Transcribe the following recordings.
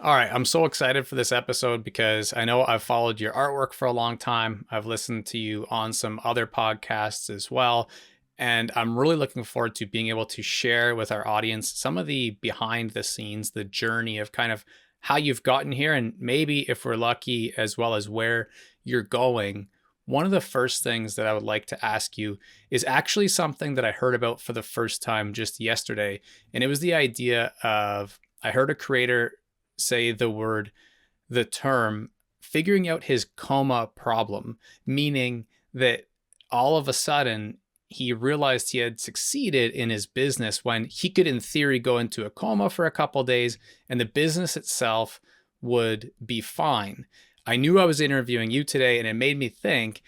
All right, I'm so excited for this episode because I know I've followed your artwork for a long time. I've listened to you on some other podcasts as well. And I'm really looking forward to being able to share with our audience some of the behind the scenes, the journey of kind of how you've gotten here, and maybe if we're lucky, as well as where you're going. One of the first things that I would like to ask you is actually something that I heard about for the first time just yesterday. And it was the idea of I heard a creator say the term figuring out his coma problem, meaning that all of a sudden he realized he had succeeded in his business when he could, in theory, go into a coma for a couple of days and the business itself would be fine. I knew I was interviewing you today, and it made me think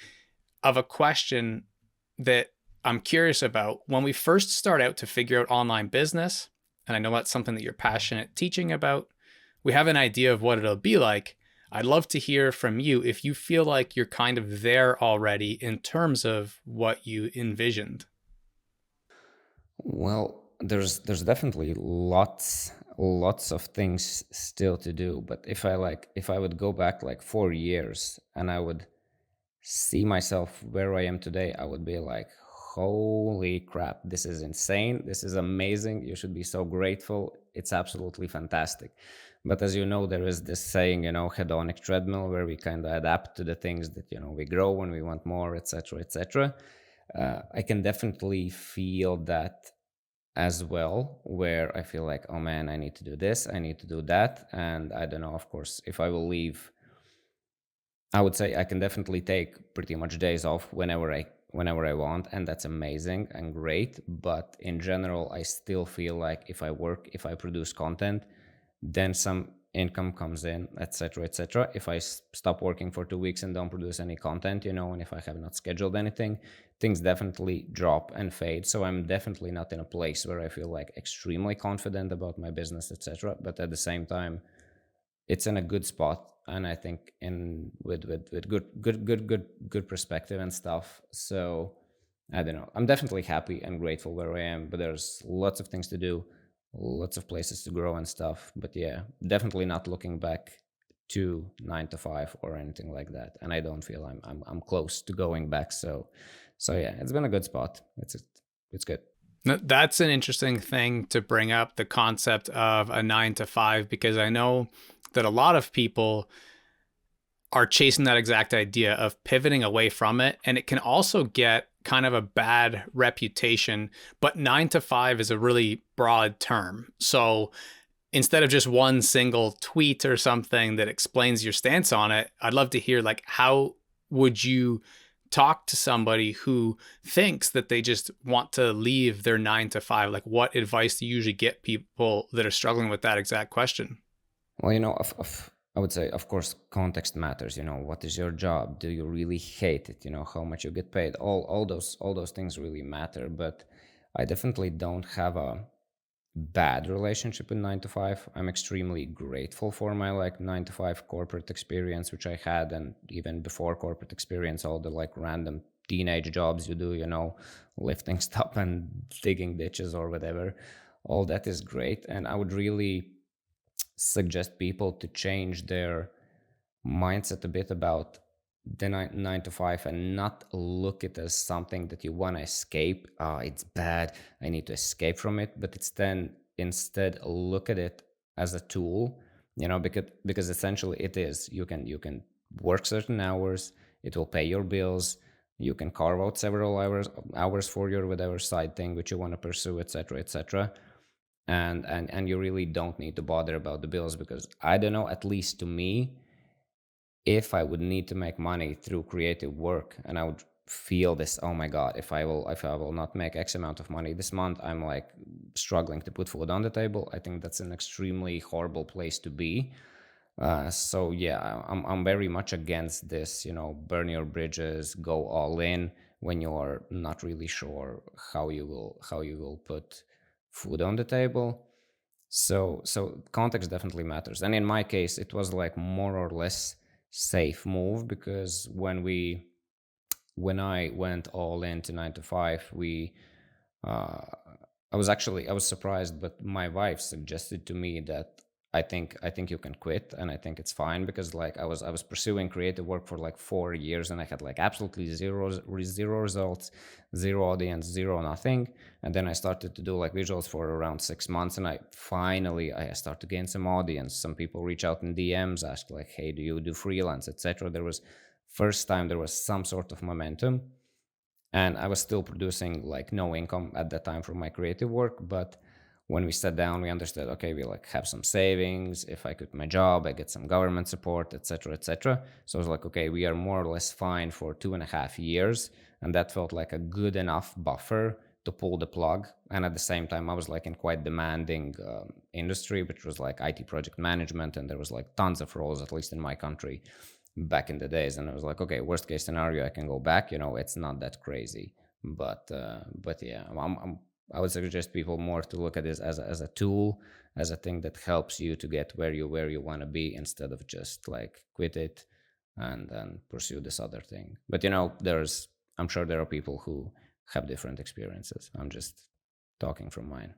of a question that I'm curious about. When we first start out to figure out online business, and I know that's something that you're passionate teaching about, we have an idea of what it'll be like. I'd love to hear from you if you feel like you're kind of there already in terms of what you envisioned. Well, there's definitely lots of things still to do. But if I would go back like 4 years and I would see myself where I am today, I would be like, holy crap, this is insane. This is amazing. You should be so grateful. It's absolutely fantastic. But as you know, there is this saying, hedonic treadmill, where we kind of adapt to the things that, we grow when we want more, etc., etc. I can definitely feel that as well, where I feel like, oh man, I need to do this, I need to do that. And I don't know, of course, if I will leave, I would say I can definitely take pretty much days off whenever I want, and that's amazing and great. But in general, I still feel like if I produce content, then some income comes in, etc., etc. If I stop working for 2 weeks and don't produce any content, and if I have not scheduled anything, things definitely drop and fade. So I'm definitely not in a place where I feel like extremely confident about my business, etc. But at the same time, it's in a good spot, and I think in with good perspective and stuff. So I don't know, I'm definitely happy and grateful where I am, but there's lots of things to do, lots of places to grow and stuff. But yeah, definitely not looking back to 9 to 5 or anything like that, and I don't feel I'm close to going back. So yeah, it's been a good spot. It's good. That's an interesting thing to bring up, the concept of a 9 to 5, because I know that a lot of people are chasing that exact idea of pivoting away from it. And it can also get kind of a bad reputation. But 9 to 5 is a really broad term. So instead of just one single tweet or something that explains your stance on it, I'd love to hear, like, how would you talk to somebody who thinks that they just want to leave their 9 to 5? Like, what advice do you usually get people that are struggling with that exact question? Well, I would say, of course, context matters. What is your job? Do you really hate it? How much you get paid? All those things really matter. But I definitely don't have a bad relationship with 9 to 5. I'm extremely grateful for my like 9 to 5 corporate experience, which I had, and even before corporate experience, all the like random teenage jobs you do, lifting stuff and digging ditches or whatever. All that is great, and I would really suggest people to change their mindset a bit about the 9 to 5 and not look at it as something that you want to escape. It's bad, I need to escape from it. But it's then instead look at it as a tool, because essentially it is. You can work certain hours, it will pay your bills, you can carve out several hours for your whatever side thing which you want to pursue, etc., etc. And you really don't need to bother about the bills, because I don't know, at least to me, if I would need to make money through creative work and I would feel this, oh my god, if I will not make X amount of money this month, I'm like struggling to put food on the table. I think that's an extremely horrible place to be. So yeah, I'm very much against this, burn your bridges, go all in when you're not really sure how you will put food on the table. So context definitely matters. And in my case, it was like more or less safe move, because when I went all into 9 to 5, we uh, I was surprised, but my wife suggested to me that I think you can quit, and I think it's fine, because like I was pursuing creative work for like 4 years, and I had like absolutely zero results, zero audience, zero nothing. And then I started to do like visuals for around 6 months, and I start to gain some audience. Some people reach out in DMs, ask like, hey, do you do freelance, etc. There was first time there was some sort of momentum, and I was still producing like no income at that time from my creative work. But when we sat down, we understood, okay, we like have some savings. If I quit my job, I get some government support, etc., etc. So I was like, okay, we are more or less fine for 2.5 years, and that felt like a good enough buffer to pull the plug. And at the same time, I was like in quite demanding industry, which was like IT project management, and there was like tons of roles, at least in my country, back in the days. And I was like, okay, worst case scenario, I can go back. It's not that crazy. But yeah, I would suggest people more to look at this as a tool, as a thing that helps you to get where you want to be, instead of just like quit it and pursue this other thing. But I'm sure there are people who have different experiences. I'm just talking from mine.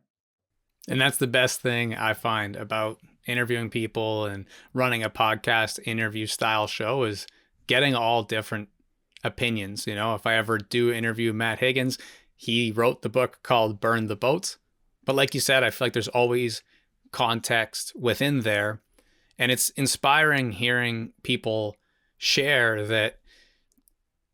And that's the best thing I find about interviewing people and running a podcast interview style show is getting all different opinions. If I ever do interview Matt Higgins, he wrote the book called Burn the Boats. But like you said, I feel like there's always context within there. And it's inspiring hearing people share that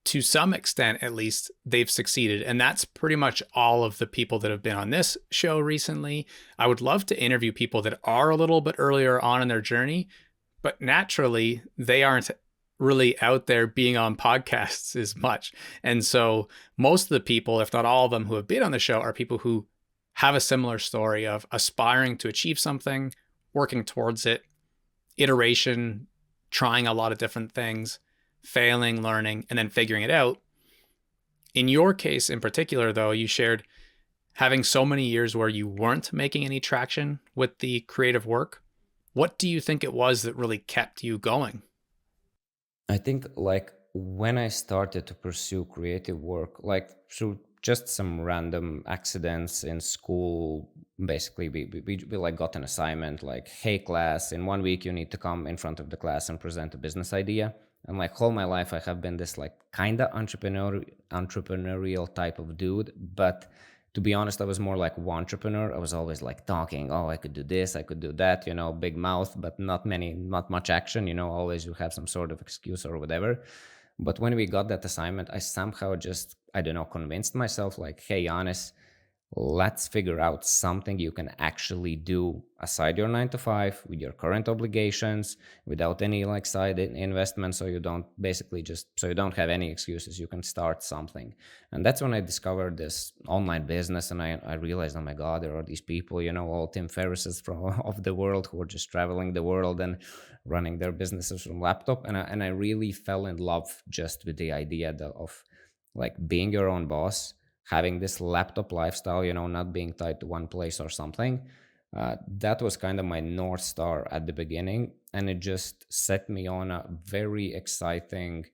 to some extent, at least, they've succeeded. And that's pretty much all of the people that have been on this show recently. I would love to interview people that are a little bit earlier on in their journey, but naturally, they aren't really out there being on podcasts as much. And so, most of the people, if not all of them who have been on the show, are people who have a similar story of aspiring to achieve something, working towards it, iteration, trying a lot of different things, failing, learning, and then figuring it out. In your case in particular, though, you shared having so many years where you weren't making any traction with the creative work. What do you think it was that really kept you going? I think like when I started to pursue creative work, like through just some random accidents in school, basically we like got an assignment like, hey class, in 1 week you need to come in front of the class and present a business idea. And like all my life I have been this like kind of entrepreneurial type of dude, but to be honest, I was more like one entrepreneur. I was always like talking, oh, I could do this, I could do that, big mouth, but not much action, always you have some sort of excuse or whatever. But when we got that assignment, I somehow just, I don't know, convinced myself like, hey, Giannis, let's figure out something you can actually do aside your 9 to 5 with your current obligations without any like side investment. So you don't basically just, so you don't have any excuses. You can start something. And that's when I discovered this online business. And I realized, oh my God, there are these people, all Tim Ferrisses from of the world who are just traveling the world and running their businesses from laptop. And I really fell in love just with the idea of like being your own boss, having this laptop lifestyle, not being tied to one place or something. That was kind of my North Star at the beginning. And it just set me on a very exciting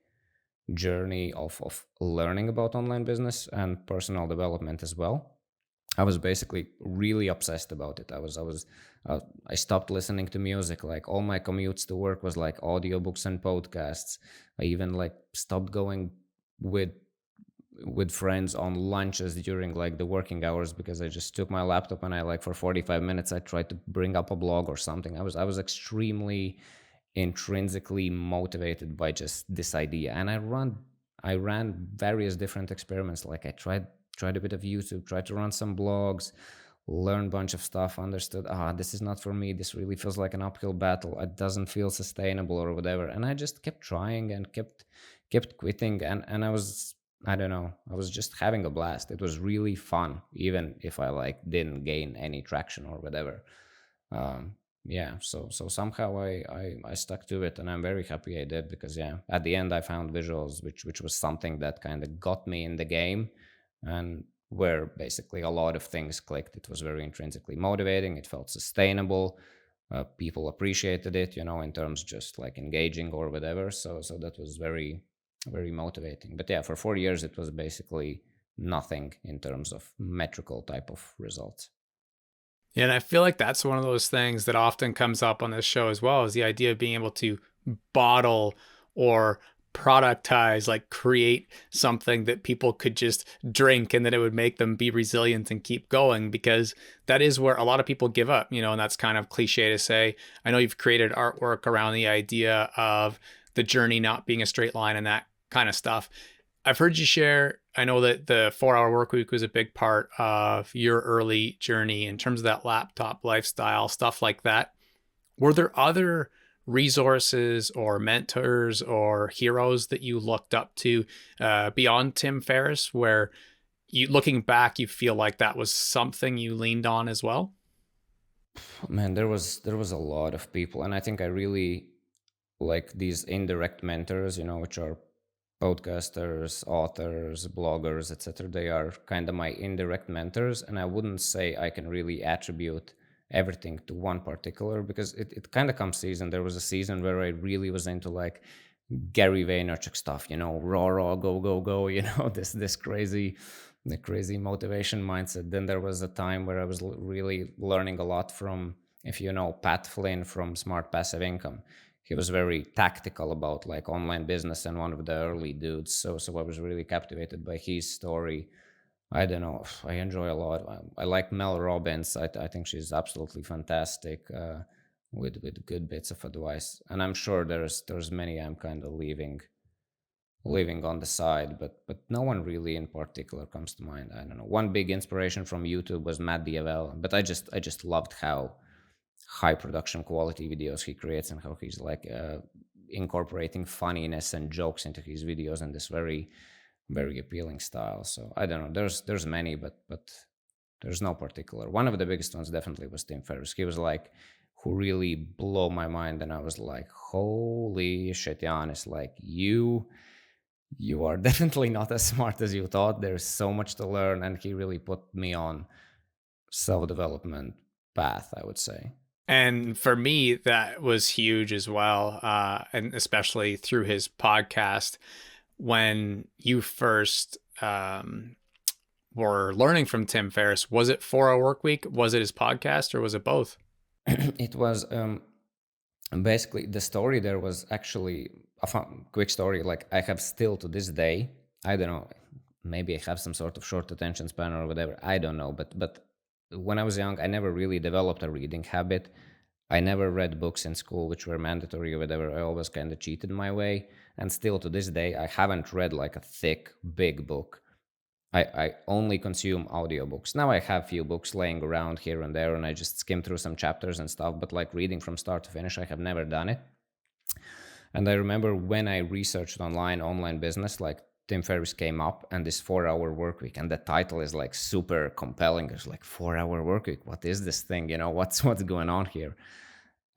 journey of learning about online business and personal development as well. I was basically really obsessed about it. I stopped listening to music. Like all my commutes to work was like audiobooks and podcasts. I even like stopped going with friends on lunches during like the working hours, because I just took my laptop and I like for 45 minutes I tried to bring up a blog or something. I was extremely intrinsically motivated by just this idea. And I ran various different experiments. Like I tried a bit of YouTube, tried to run some blogs, learn a bunch of stuff, understood, this is not for me, this really feels like an uphill battle, it doesn't feel sustainable or whatever. And I just kept trying and kept quitting. And I don't know, I was just having a blast. It was really fun, even if I like didn't gain any traction or whatever. Yeah, so somehow I stuck to it, and I'm very happy I did, because yeah, at the end I found visuals, which was something that kind of got me in the game, and where basically a lot of things clicked. It was very intrinsically motivating. It felt sustainable. People appreciated it, in terms just like engaging or whatever. So that was very very motivating. But yeah, for 4 years it was basically nothing in terms of metrical type of results. Yeah, and I feel like that's one of those things that often comes up on this show as well, is the idea of being able to bottle or productize, like create something that people could just drink and that it would make them be resilient and keep going, because that is where a lot of people give up, and that's kind of cliche to say. I know you've created artwork around the idea of the journey not being a straight line and that kind of stuff. I've heard you share, I know that the 4 hour work week was a big part of your early journey in terms of that laptop lifestyle, stuff like that. Were there other resources or mentors or heroes that you looked up to beyond Tim Ferriss, where you, looking back, you feel like that was something you leaned on as well? Man, there was a lot of people, and I think I really like these indirect mentors, which are podcasters, authors, bloggers, etc. They are kind of my indirect mentors, and I wouldn't say I can really attribute everything to one particular, because it kind of comes season. There was a season where I really was into like Gary Vaynerchuk stuff, raw, raw, go, go, go, this crazy, the crazy motivation mindset. Then there was a time where I was really learning a lot from, if you know, Pat Flynn from Smart Passive Income. He was very tactical about like online business and one of the early dudes. So I was really captivated by his story. I don't know. I enjoy a lot. I like Mel Robbins. I think she's absolutely fantastic, with good bits of advice. And I'm sure there's many I'm kind of leaving on the side, but no one really in particular comes to mind. I don't know. One big inspiration from YouTube was Matt Diavell, but I just loved how high production quality videos he creates, and how he's like incorporating funniness and jokes into his videos in this very very appealing style. So I don't know. There's many, but there's no particular. One of the biggest ones definitely was Tim Ferriss. He was like who really blew my mind, and I was like, holy shit, Janis, like you are definitely not as smart as you thought. There's so much to learn, and he really put me on self-development path, I would say. And for me, that was huge as well. And especially through his podcast, when you first were learning from Tim Ferriss, was it 4 Hour Work Week? Was it his podcast, or was it both? It was basically the story there was actually a quick story. Like I have still to this day, I don't know, maybe I have some sort of short attention span or whatever, I don't know, but when I was young I never really developed a reading habit. I never read books in school which were mandatory or whatever. I always kind of cheated my way, and still to this day I haven't read like a thick big book. I only consume audiobooks. Now I have few books laying around here and there, and I just skim through some chapters and stuff, but like reading from start to finish, I have never done it. And I remember when I researched online business, like Tim Ferriss came up and this 4 hour work week, and the title is like super compelling. It's like 4 hour work week. What is this thing? What's going on here?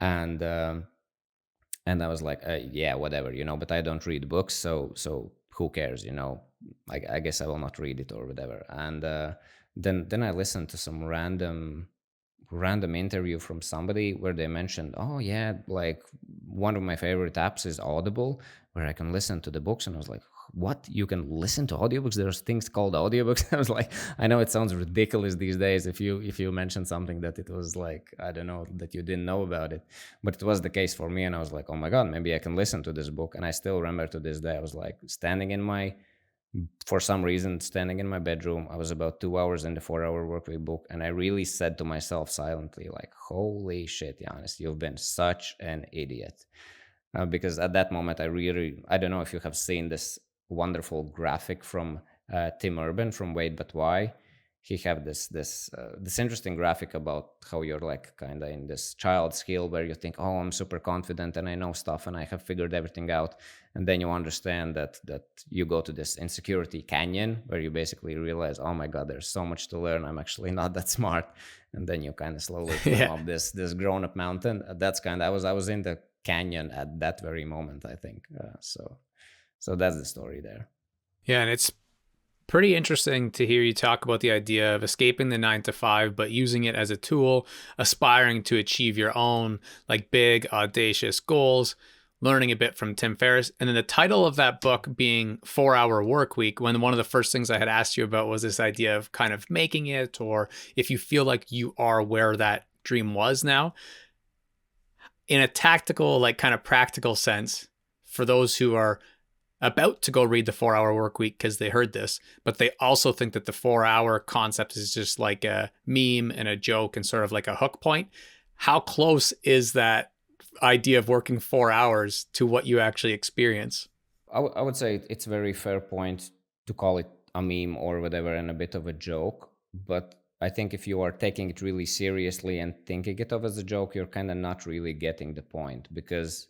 And and I was like, yeah, whatever, but I don't read books, so who cares, I guess I will not read it or whatever. And then I listened to some random interview from somebody where they mentioned, oh yeah, like one of my favorite apps is Audible, where I can listen to the books. And I was like, what, you can listen to audiobooks? There's things called audiobooks? I was like, I know it sounds ridiculous these days if you mention something that it was like, I don't know, that you didn't know about it, but it was the case for me. And I was like, oh my god, maybe I can listen to this book. And I still remember to this day, I was like for some reason standing in my bedroom. I was about 2 hours in the 4 hour workweek book, and I really said to myself silently, like, holy shit, Giannis, you've been such an idiot. Because at that moment I don't know if you have seen this wonderful graphic from Tim Urban from Wait But Why. He have this interesting graphic about how you're like kind of in this child skill where you think, oh, I'm super confident and I know stuff and I have figured everything out, and then you understand that you go to this insecurity canyon where you basically realize, oh my god, there's so much to learn, I'm actually not that smart. And then you kind of slowly climb Yeah. up this grown up mountain. That's kind of, I was in the canyon at that very moment, I think. So that's the story there. Yeah. And it's pretty interesting to hear you talk about the idea of escaping the 9 to 5, but using it as a tool, aspiring to achieve your own like big, audacious goals. learning a bit from Tim Ferriss. And then the title of that book being 4 Hour Work Week, when one of the first things I had asked you about was this idea of kind of making it, or if you feel like you are where that dream was now. In a tactical, like kind of practical sense, for those who are about to go read the 4 Hour Work Week because they heard this, but they also think that the 4 hour concept is just like a meme and a joke and sort of like a hook point. How close is that idea of working 4 hours to what you actually experience? I would say it's a very fair point to call it a meme or whatever and a bit of a joke. But I think if you are taking it really seriously and thinking it of as a joke, you're kind of not really getting the point because,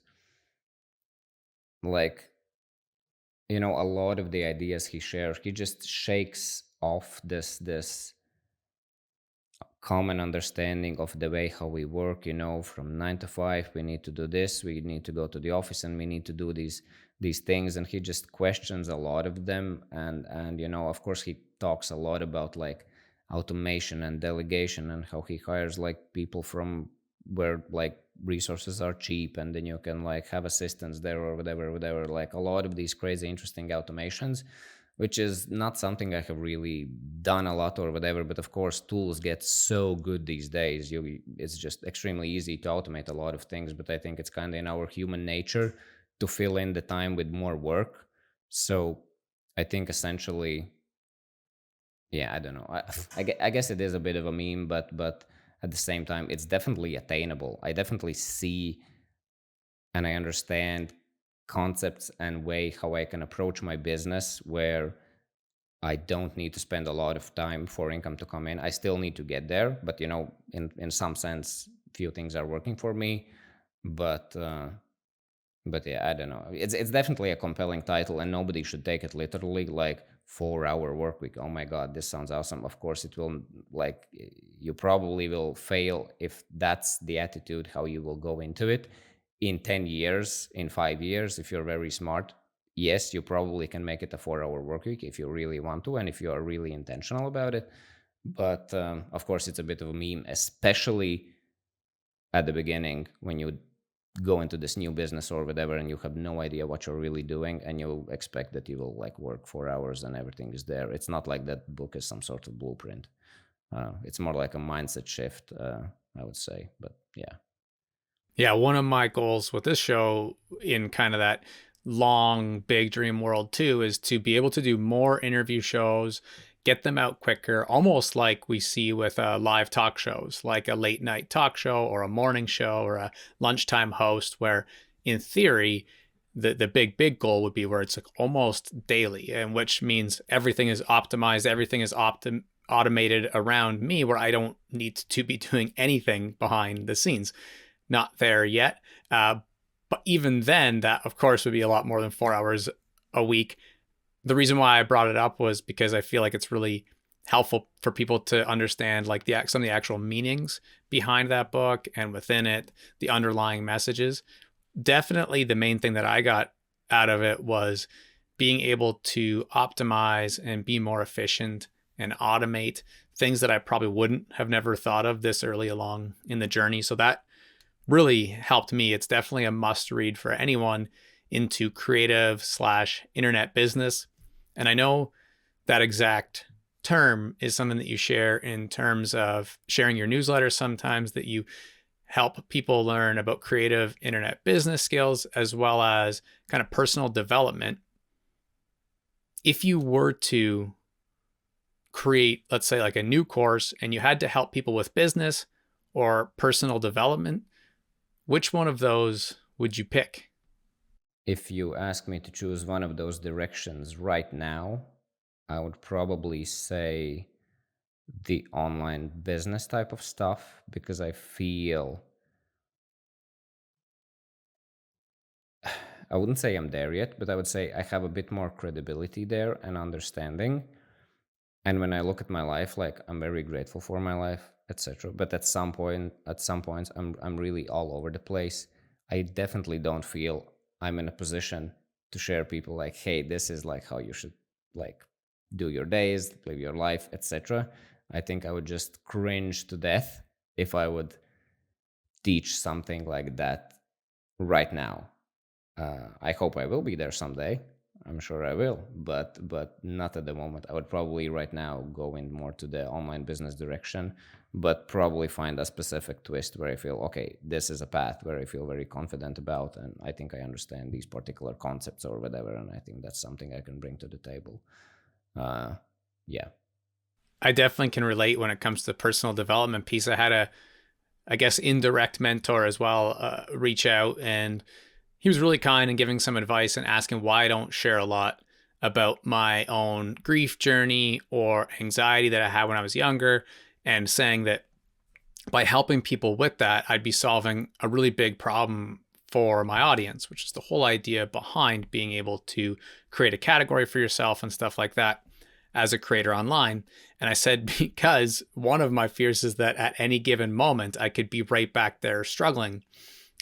like, a lot of the ideas he shares, he just shakes off this common understanding of the way how we work, from 9 to 5 we need to do this, we need to go to the office, and we need to do these things. And he just questions a lot of them. And of course he talks a lot about like automation and delegation and how he hires like people from where like resources are cheap, and then you can like have assistants there or whatever, like a lot of these crazy interesting automations, which is not something I have really done a lot or whatever. But of course, tools get so good these days. It's just extremely easy to automate a lot of things. But I think it's kind of in our human nature to fill in the time with more work. So I think essentially, yeah, I don't know. I guess it is a bit of a meme, but at the same time, it's definitely attainable. I definitely see and I understand concepts and way how I can approach my business where I don't need to spend a lot of time for income to come in. I still need to get there, but in some sense, few things are working for me. But yeah, I don't know. It's definitely a compelling title, and nobody should take it literally. Like 4 hour work week. Oh my god, this sounds awesome. Of course, it will. Like you probably will fail if that's the attitude how you will go into it. In 10 years, in 5 years, if you're very smart, yes, you probably can make it a 4 hour work week if you really want to, and if you are really intentional about it. But of course, it's a bit of a meme, especially at the beginning when you go into this new business or whatever and you have no idea what you're really doing and you expect that you will like work 4 hours and everything is there. It's not like that book is some sort of blueprint. It's more like a mindset shift, I would say. But yeah. Yeah, one of my goals with this show in kind of that long, big dream world too is to be able to do more interview shows, get them out quicker, almost like we see with live talk shows, like a late night talk show or a morning show or a lunchtime host, where in theory, the big goal would be where it's like almost daily, and which means everything is optimized, everything is automated around me, where I don't need to be doing anything behind the scenes. Not there yet. But even then, that of course would be a lot more than 4 hours a week. The reason why I brought it up was because I feel like it's really helpful for people to understand like some of the actual meanings behind that book and within it, the underlying messages. Definitely the main thing that I got out of it was being able to optimize and be more efficient and automate things that I probably wouldn't have never thought of this early along in the journey. So that really helped me. It's definitely a must read for anyone into creative slash internet business. And I know that exact term is something that you share in terms of sharing your newsletter sometimes, that you help people learn about creative internet business skills as well as kind of personal development. If you were to create, let's say, like a new course and you had to help people with business or personal development, which one of those would you pick? If you ask me to choose one of those directions right now, I would probably say the online business type of stuff because I feel I wouldn't say I'm there yet, but I would say I have a bit more credibility there and understanding. And when I look at my life, like I'm very grateful for my life, etc. But at some points, I'm really all over the place. I definitely don't feel I'm in a position to share people like, hey, this is like how you should like do your days, live your life, etc. I think I would just cringe to death if I would teach something like that right now. I hope I will be there someday. I'm sure I will, but not at the moment. I would probably right now go in more to the online business direction, but probably find a specific twist where I feel okay, this is a path where I feel very confident about, and I think I understand these particular concepts or whatever, and I think that's something I can bring to the table. Uh, yeah. I definitely can relate when it comes to the personal development piece. I had a, I guess, indirect mentor as well reach out, and he was really kind and giving some advice and asking why I don't share a lot about my own grief journey or anxiety that I had when I was younger, and saying that by helping people with that, I'd be solving a really big problem for my audience, which is the whole idea behind being able to create a category for yourself and stuff like that as a creator online. And I said, because one of my fears is that at any given moment, I could be right back there struggling.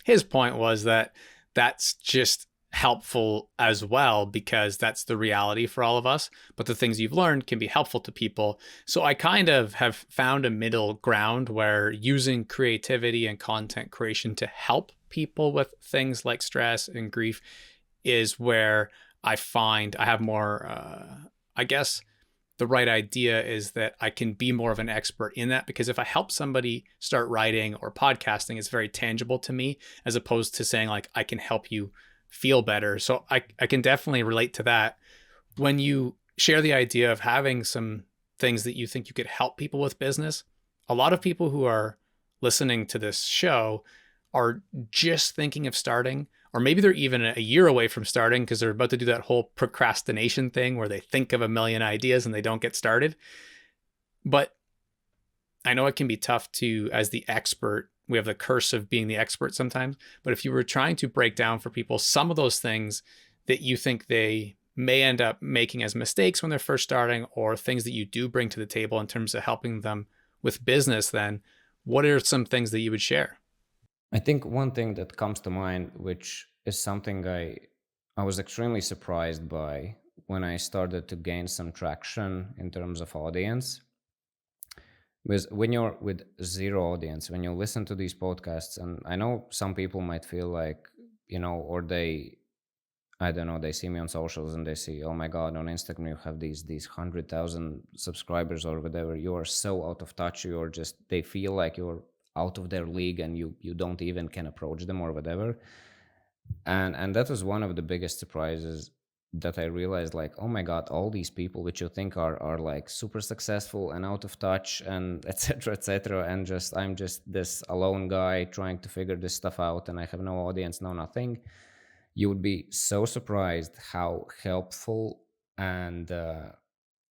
His point was that that's just helpful as well, because that's the reality for all of us. But the things you've learned can be helpful to people. So I kind of have found a middle ground where using creativity and content creation to help people with things like stress and grief is where I find I have more, I guess, the right idea is that I can be more of an expert in that, because if I help somebody start writing or podcasting, it's very tangible to me, as opposed to saying like, I can help you feel better. So I can definitely relate to that. When you share the idea of having some things that you think you could help people with business, a lot of people who are listening to this show are just thinking of starting, or maybe they're even a year away from starting because they're about to do that whole procrastination thing where they think of a million ideas and they don't get started. But I know it can be tough to, as the expert, we have the curse of being the expert sometimes. But if you were trying to break down for people some of those things that you think they may end up making as mistakes when they're first starting, or things that you do bring to the table in terms of helping them with business, then what are some things that you would share? I think one thing that comes to mind, which is something I was extremely surprised by when I started to gain some traction in terms of audience, was when you're with zero audience, when you listen to these podcasts, and I know some people might feel like, or they, I don't know, they see me on socials and they see, oh my God, on Instagram you have these 100,000 subscribers or whatever. You are so out of touch. You're just, they feel like you're out of their league and you don't even can approach them or whatever. And that was one of the biggest surprises that I realized, like, oh my God, all these people which you think are like super successful and out of touch and etc etc, and just I'm just this alone guy trying to figure this stuff out and I have no audience, no nothing. You would be so surprised how helpful and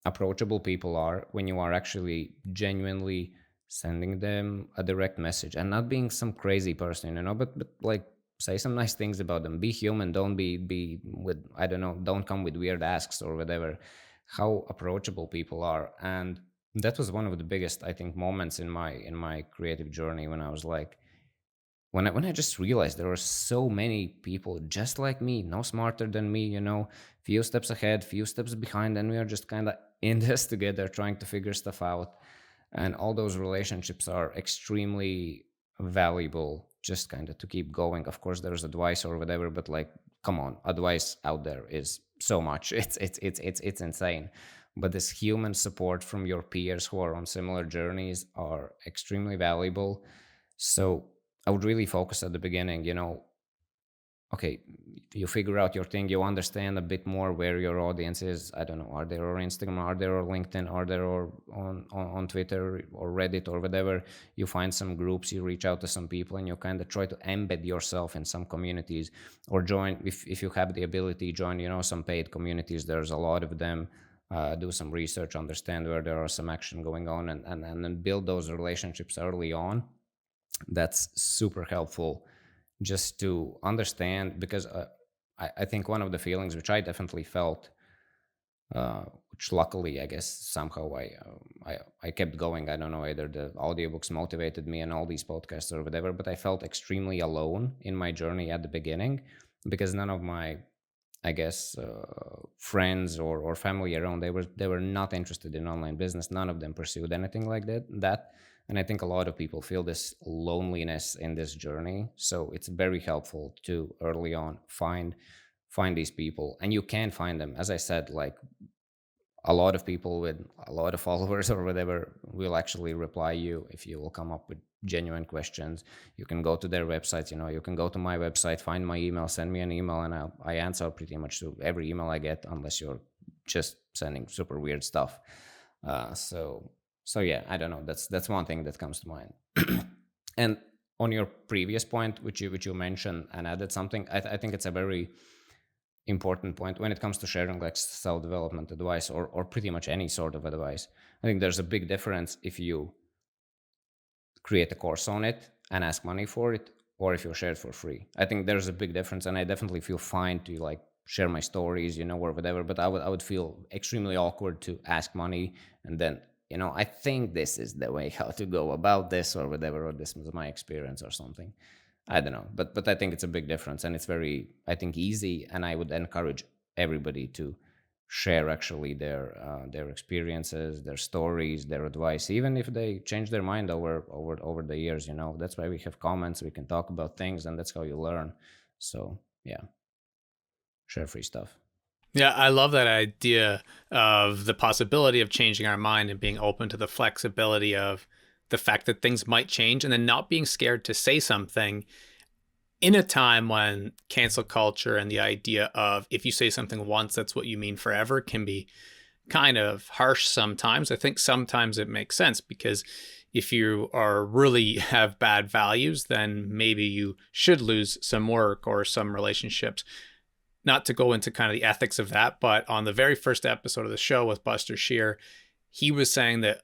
approachable people are when you are actually genuinely sending them a direct message and not being some crazy person, but like say some nice things about them. Be human. Don't be with, I don't know, don't come with weird asks or whatever. How approachable people are. And that was one of the biggest, I think, moments in my creative journey, when I was like, when I just realized there were so many people just like me, no smarter than me, few steps ahead, few steps behind, and we are just kind of in this together, trying to figure stuff out. And all those relationships are extremely valuable, just kind of to keep going. Of course, there's advice or whatever, but like, come on, advice out there is so much. It's insane. But this human support from your peers who are on similar journeys are extremely valuable. So I would really focus at the beginning, okay, you figure out your thing, you understand a bit more where your audience is. I don't know, are they on Instagram, are they on LinkedIn, are they on Twitter or Reddit or whatever. You find some groups, you reach out to some people, and you kind of try to embed yourself in some communities, or join, if you have the ability, join, some paid communities. There's a lot of them. Do some research, understand where there are some action going on, and then build those relationships early on. That's super helpful, just to understand, because I think one of the feelings which I definitely felt, which luckily I guess somehow I kept going. I don't know, either the audiobooks motivated me and all these podcasts or whatever, but I felt extremely alone in my journey at the beginning, because none of my, I guess, friends or family around, they were not interested in online business. None of them pursued anything like that. And I think a lot of people feel this loneliness in this journey. So it's very helpful to early on find these people, and you can find them. As I said, like a lot of people with a lot of followers or whatever will actually reply you if you will come up with genuine questions. You can go to their websites, you can go to my website, find my email, send me an email, and I answer pretty much to every email I get, unless you're just sending super weird stuff. So yeah, I don't know, that's one thing that comes to mind. And on your previous point, which you mentioned and added something, I think it's a very important point when it comes to sharing like self-development advice, or pretty much any sort of advice. I think there's a big difference if you create a course on it and ask money for it, or if you share it for free. I think there's a big difference, and I definitely feel fine to like share my stories, or whatever, but I would feel extremely awkward to ask money and then, I think this is the way how to go about this or whatever, or this was my experience or something. I don't know, but I think it's a big difference, and it's very, I think, easy. And I would encourage everybody to share actually their experiences, their stories, their advice, even if they change their mind over the years. That's why we have comments. We can talk about things, and that's how you learn. So yeah, share free stuff. Yeah, I love that idea of the possibility of changing our mind and being open to the flexibility of the fact that things might change, and then not being scared to say something in a time when cancel culture and the idea of if you say something once, that's what you mean forever can be kind of harsh sometimes. I think sometimes it makes sense, because if you are really have bad values, then maybe you should lose some work or some relationships. Not to go into kind of the ethics of that, but on the very first episode of the show with Buster Shear, he was saying that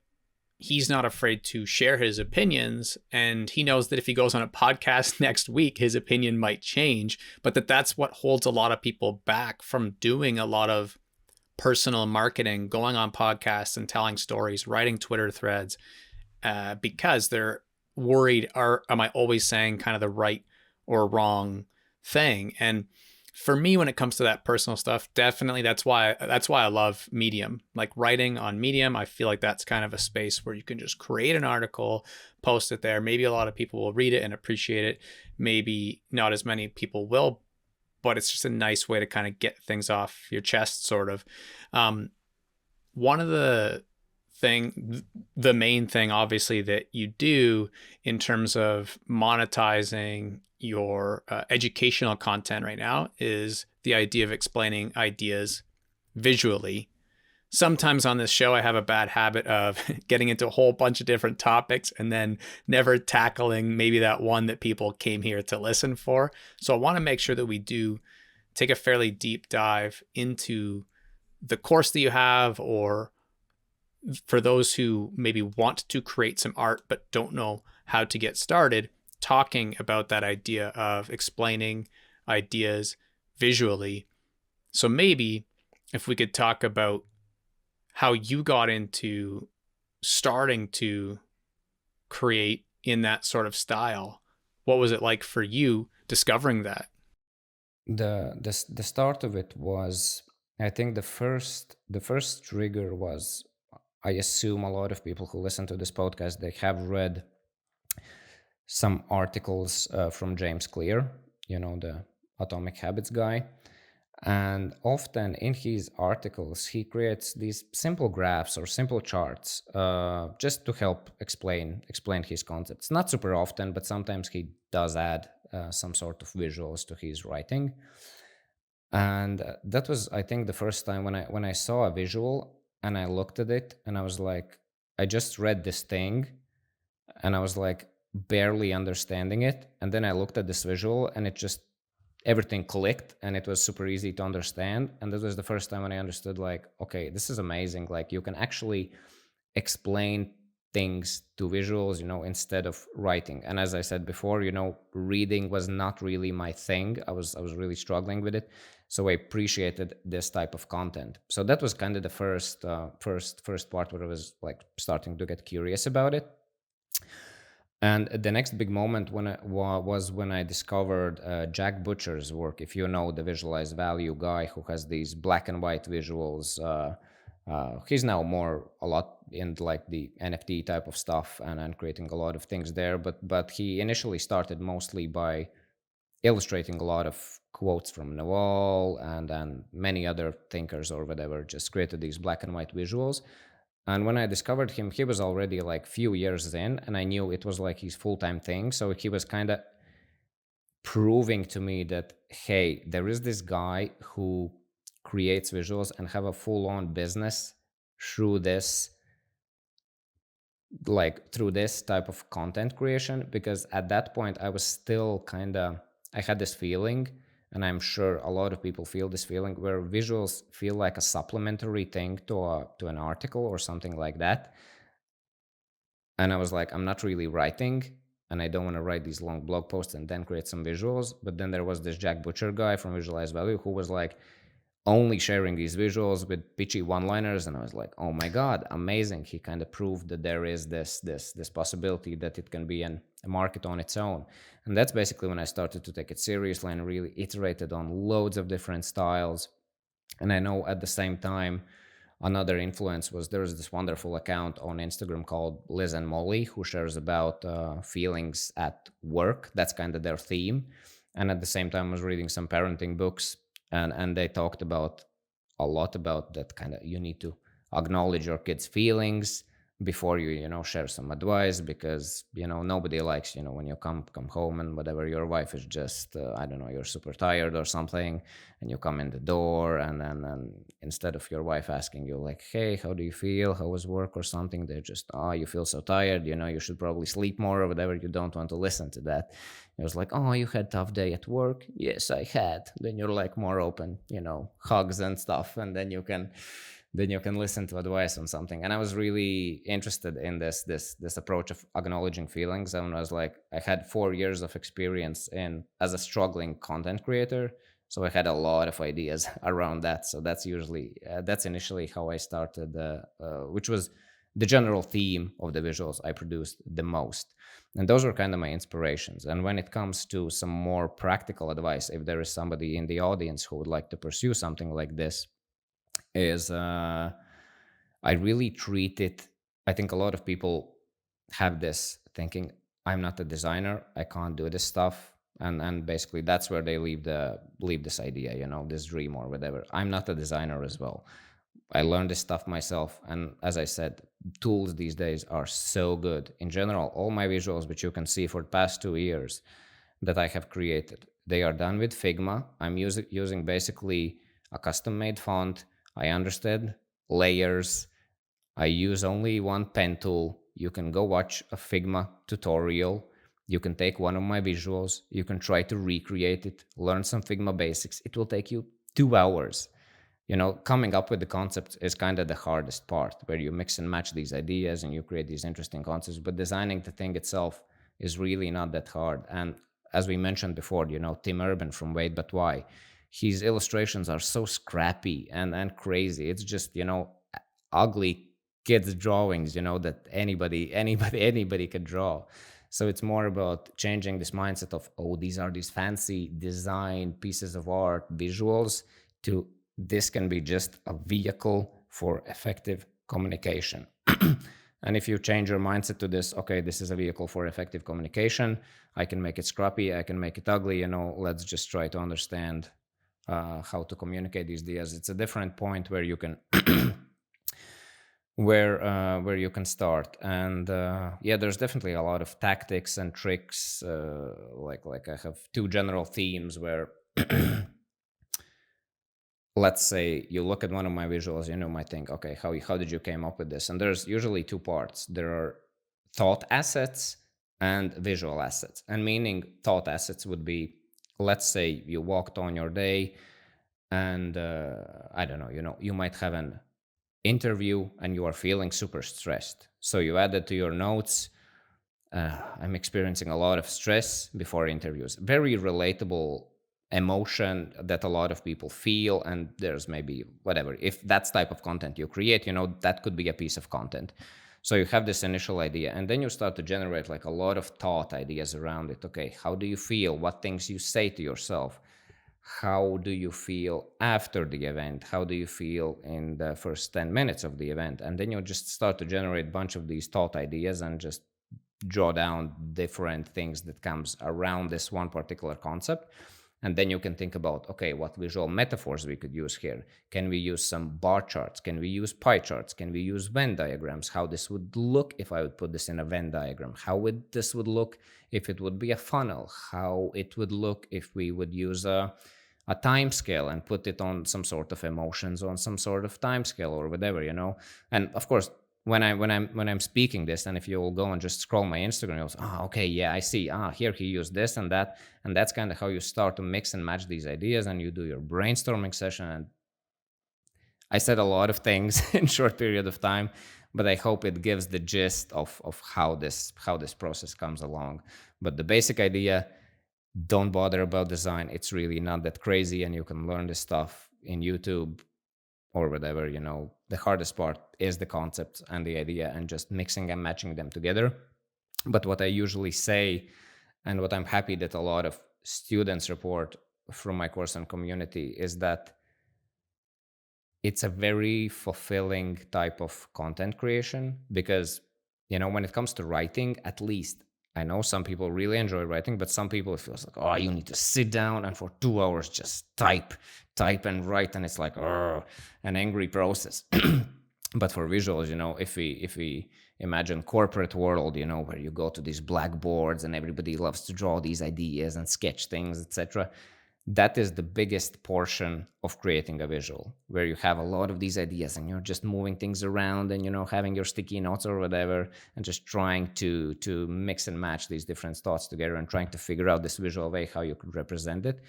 he's not afraid to share his opinions, and he knows that if he goes on a podcast next week, his opinion might change, but that's what holds a lot of people back from doing a lot of personal marketing, going on podcasts and telling stories, writing Twitter threads, because they're worried, am I always saying kind of the right or wrong thing? And for me, when it comes to that personal stuff, definitely that's why I love Medium. Like writing on Medium, I feel like that's kind of a space where you can just create an article, post it there. Maybe a lot of people will read it and appreciate it. Maybe not as many people will, but it's just a nice way to kind of get things off your chest, sort of. One of the main thing, obviously, that you do in terms of monetizing your educational content right now is the idea of explaining ideas visually. Sometimes on this show, I have a bad habit of getting into a whole bunch of different topics and then never tackling maybe that one that people came here to listen for. So I want to make sure that we do take a fairly deep dive into the course that you have, or for those who maybe want to create some art but don't know how to get started, talking about that idea of explaining ideas visually. So maybe if we could talk about how you got into starting to create in that sort of style. What was it like for you discovering that? The start of it was, I think, the first trigger was, I assume a lot of people who listen to this podcast, they have read some articles from James Clear, the Atomic Habits guy. And often in his articles, he creates these simple graphs or simple charts, just to help explain his concepts. Not super often, but sometimes he does add some sort of visuals to his writing. And that was, I think, the first time when I saw a visual and I looked at it and I was like, I just read this thing and I was like barely understanding it. And then I looked at this visual and it just, everything clicked and it was super easy to understand. And that was the first time when I understood, like, okay, this is amazing. Like, you can actually explain things to visuals, instead of writing. And as I said before, reading was not really my thing. I was really struggling with it. So I appreciated this type of content. So that was kind of the first part where I was like starting to get curious about it. And the next big moment was when I discovered Jack Butcher's work. If you know, the visualized value guy who has these black and white visuals, He's now more a lot in like the NFT type of stuff, and creating a lot of things there. But he initially started mostly by illustrating a lot of quotes from Nolan and many other thinkers or whatever. Just created these black and white visuals. And when I discovered him, he was already like few years in, and I knew it was like his full time thing. So he was kind of proving to me that, hey, there is this guy who creates visuals and have a full on business through this, like through this type of content creation. Because at that point I was still kind of, I had this feeling, and I'm sure a lot of people feel this feeling, where visuals feel like a supplementary thing to an article or something like that. And I was like, I'm not really writing, and I don't want to write these long blog posts and then create some visuals. But then there was this Jack Butcher guy from Visualize Value who was like only sharing these visuals with pitchy one-liners, and I was like, oh my god, amazing. He kind of proved that there is this possibility that it can be a market on its own. And that's basically when I started to take it seriously and really iterated on loads of different styles. And I know at the same time, another influence was, there was this wonderful account on Instagram called Liz and Molly, who shares about feelings at work. That's kind of their theme. And at the same time, I was reading some parenting books, and they talked about a lot about that kind of, you need to acknowledge your kids' feelings before you share some advice, because nobody likes when you come home and whatever, your wife is just I don't know, you're super tired or something, and you come in the door, and then instead of your wife asking you like, hey, how do you feel, how was work or something, they're just, oh, you feel so tired, you should probably sleep more or whatever. You don't want to listen to that. It was like, oh, you had tough day at work. Yes, I had. Then you're like more open, hugs and stuff, and then you can listen to advice on something. And I was really interested in this approach of acknowledging feelings. And I was like, I had 4 years of experience in as a struggling content creator, so I had a lot of ideas around that. So that's initially how I started, which was the general theme of the visuals I produced the most. And those were kind of my inspirations. And when it comes to some more practical advice, if there is somebody in the audience who would like to pursue something like this, is I really treat it. I think a lot of people have this thinking, I'm not a designer, I can't do this stuff. And basically that's where they leave this idea, this dream or whatever. I'm not a designer as well. I learned this stuff myself. And as I said, tools these days are so good. In general, all my visuals, which you can see for the past 2 years that I have created, they are done with Figma. I'm using basically a custom made font. I understand layers. I use only one pen tool. You can go watch a Figma tutorial. You can take one of my visuals. You can try to recreate it, learn some Figma basics. It will take you 2 hours. Coming up with the concept is kind of the hardest part, where you mix and match these ideas and you create these interesting concepts. But designing the thing itself is really not that hard. And as we mentioned before, Tim Urban from Wait But Why, his illustrations are so scrappy and crazy. It's just, ugly kids drawings, that anybody could draw. So it's more about changing this mindset of, oh, these are these fancy design pieces of art visuals, to this can be just a vehicle for effective communication. And if you change your mindset to this, okay, this is a vehicle for effective communication, I can make it scrappy, I can make it ugly, let's just try to understand how to communicate these ideas. It's a different point where you can where you can start. And yeah, there's definitely a lot of tactics and tricks. Like I have two general themes where let's say you look at one of my visuals, might think, okay, how did you came up with this? And there's usually two parts. There are thought assets and visual assets. And meaning thought assets would be, let's say you walked on your day, and I don't know, you might have an interview and you are feeling super stressed. So you added to your notes, I'm experiencing a lot of stress before interviews. Very relatable emotion that a lot of people feel. And there's maybe whatever, if that's type of content you create, that could be a piece of content. So you have this initial idea, and then you start to generate like a lot of thought ideas around it. Okay, how do you feel? What things you say to yourself? how do you feel after the event, how do you feel in the first 10 minutes of the event, and then you just start to generate a bunch of these thought ideas and just draw down different things that comes around this one particular concept. And then you can think about, okay, what visual metaphors we could use here. Can we use some bar charts? Can we use pie charts? Can we use Venn diagrams? How this would look if I would put this in a Venn diagram? How would this would look if it would be a funnel? How it would look if we would use a time scale and put it on some sort of emotions on some sort of time scale or whatever, And of course, when I'm speaking this, and if you will go and just scroll my Instagram, you'll say, okay, yeah, I see. Here he used this and that, and that's kind of how you start to mix and match these ideas, and you do your brainstorming session. And I said a lot of things in short period of time, but I hope it gives the gist of how this process comes along. But the basic idea: don't bother about design. It's really not that crazy, and you can learn this stuff in YouTube or whatever. The hardest part is the concept and the idea and just mixing and matching them together. But what I usually say, and what I'm happy that a lot of students report from my course and community, is that it's a very fulfilling type of content creation. Because when it comes to writing, at least I know some people really enjoy writing, but some people it feels like, oh, you need to sit down and for 2 hours just type and write, and it's like, oh, an angry process. But for visuals, if we imagine corporate world, where you go to these blackboards and everybody loves to draw these ideas and sketch things, etc., that is the biggest portion of creating a visual, where you have a lot of these ideas and you're just moving things around and having your sticky notes or whatever, and just trying to mix and match these different thoughts together and trying to figure out this visual way how you could represent it.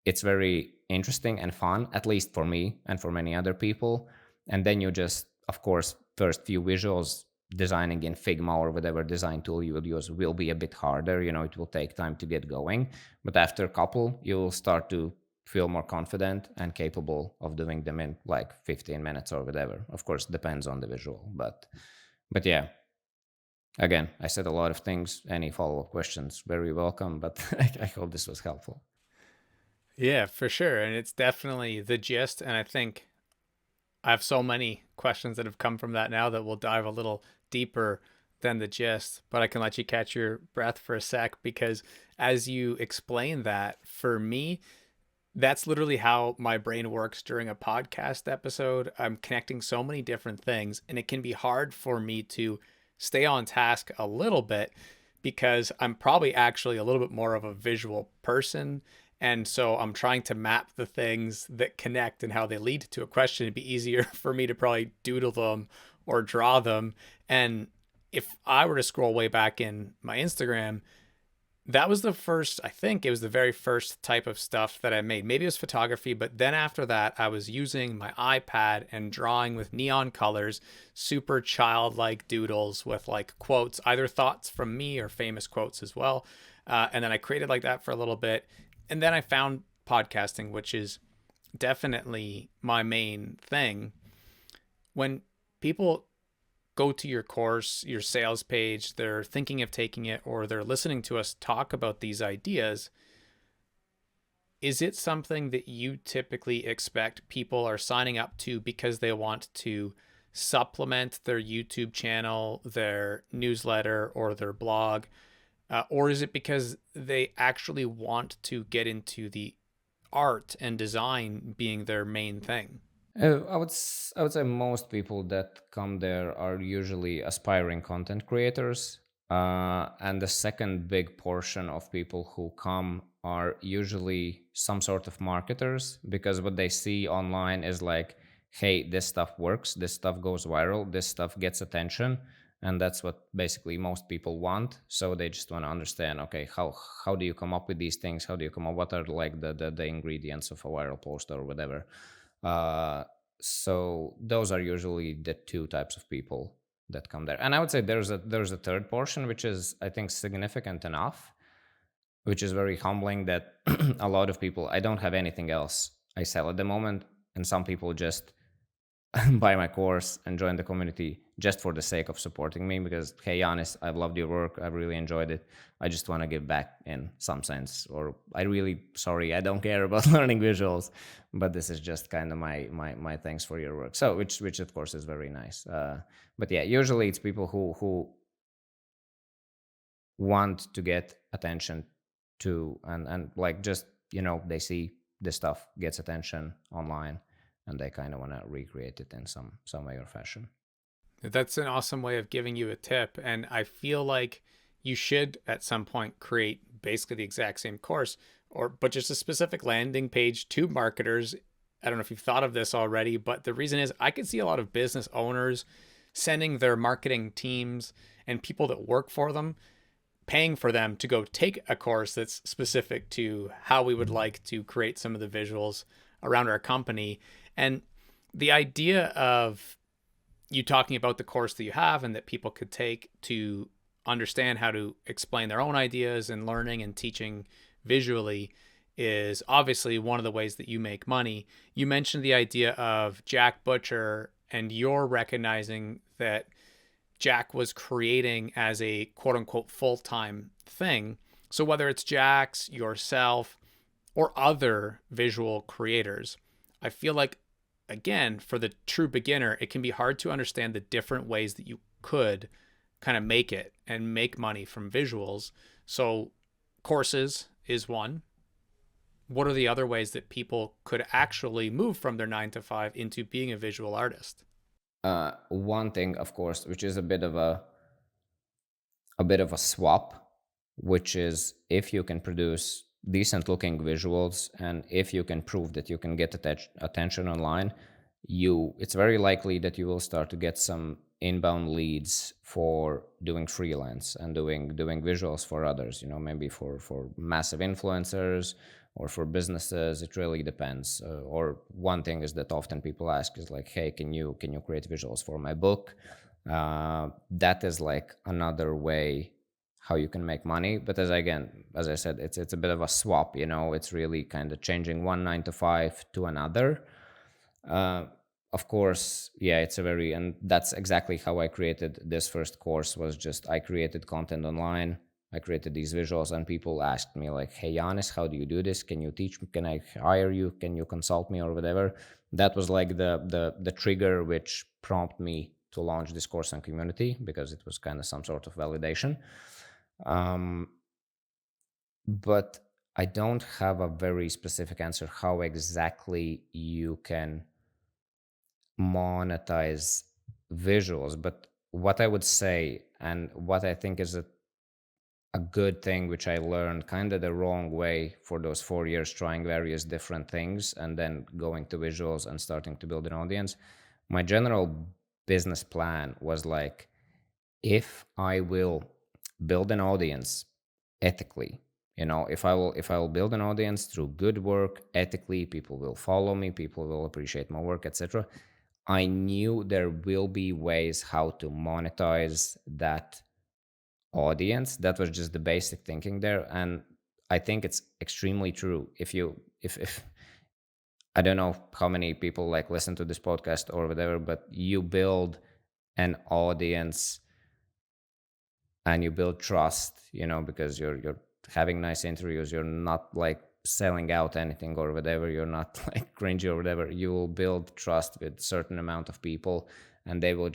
It's very interesting and fun, at least for me and for many other people. And then you just, of course, first few visuals, designing in Figma or whatever design tool you would use, will be a bit harder. It will take time to get going. But after a couple, you'll start to feel more confident and capable of doing them in like 15 minutes or whatever. Of course, depends on the visual. But yeah, again, I said a lot of things. Any follow-up questions, very welcome. But I hope this was helpful. Yeah, for sure. And it's definitely the gist. And I think I have so many questions that have come from that now that we'll dive a little deeper than the gist, but I can let you catch your breath for a sec, because as you explain that, for me, that's literally how my brain works during a podcast episode. I'm connecting so many different things, and it can be hard for me to stay on task a little bit because I'm probably actually a little bit more of a visual person. And so I'm trying to map the things that connect and how they lead to a question. It'd be easier for me to probably doodle them or draw them. And if I were to scroll way back in my Instagram, that was the first, I think it was the very first type of stuff that I made. Maybe it was photography, but then after that, I was using my iPad and drawing with neon colors, super childlike doodles with like quotes, either thoughts from me or famous quotes as well. And then I created like that for a little bit. And then I found podcasting, which is definitely my main thing. When people go to your course, your sales page, they're thinking of taking it, or they're listening to us talk about these ideas, is it something that you typically expect people are signing up to because they want to supplement their YouTube channel, their newsletter, or their blog? Or is it because they actually want to get into the art and design being their main thing? I would say most people that come there are usually aspiring content creators, and the second big portion of people who come are usually some sort of marketers, because what they see online is like, hey, this stuff works, this stuff goes viral, this stuff gets attention, and that's what basically most people want. So they just want to understand, okay, how do you come up with these things? How do you come up? What are like the ingredients of a viral post or whatever? Uh, so those are usually the two types of people that come there. And I would say there's a third portion, which is, I think, significant enough, which is very humbling, that a lot of people, I don't have anything else I sell at the moment, and some people just buy my course and join the community just for the sake of supporting me, because hey Janis, I've loved your work, I've really enjoyed it, I just want to give back in some sense, or I really sorry, I don't care about learning visuals, but this is just kind of my thanks for your work. So which of course is very nice. But yeah, usually it's people who want to get attention to, and like just, they see this stuff gets attention online, and they kind of want to recreate it in some way or fashion. That's an awesome way of giving you a tip. And I feel like you should at some point create basically the exact same course, or but just a specific landing page to marketers. I don't know if you've thought of this already, but the reason is I can see a lot of business owners sending their marketing teams and people that work for them, paying for them to go take a course that's specific to how we would like to create some of the visuals around our company. And the idea of you talking about the course that you have and that people could take to understand how to explain their own ideas and learning and teaching visually is obviously one of the ways that you make money. You mentioned the idea of Jack Butcher, and you're recognizing that Jack was creating as a quote unquote full time thing. So whether it's Jack's, yourself, or other visual creators, I feel like, again, for the true beginner, it can be hard to understand the different ways that you could kind of make it and make money from visuals. So, courses is one. What are the other ways that people could actually move from their 9 to 5 into being a visual artist? One thing, of course, which is a bit of a swap, which is if you can produce decent looking visuals and if you can prove that you can get attention online, it's very likely that you will start to get some inbound leads for doing freelance and doing visuals for others, maybe for massive influencers or for businesses. It really depends. Or one thing is that often people ask is like, hey, can you create visuals for my book? That is like another way how you can make money. But as I said, it's a bit of a swap. It's really kind of changing one 9 to 5 to another. uh, of course, yeah, and that's exactly how I created this first course. Was just I created content online, I created these visuals, and people asked me like, hey Janis, how do you do this? Can you teach me? Can I hire you? Can you consult me or whatever? That was like the trigger which prompted me to launch this course and community, because it was kind of some sort of validation. um, but I don't have a very specific answer how exactly you can monetize visuals. But what I would say, and what I think is a good thing, which I learned kind of the wrong way for those 4 years trying various different things and then going to visuals and starting to build an audience. My general business plan was like, if I will build an audience ethically, if I will build an audience through good work ethically, people will follow me, people will appreciate my work, etc. I knew there will be ways how to monetize that audience. That was just the basic thinking there. And I think it's extremely true. If I don't know how many people like listen to this podcast or whatever, but you build an audience and you build trust, because you're having nice interviews, you're not like selling out anything or whatever, you're not like cringy or whatever. You will build trust with certain amount of people, and they will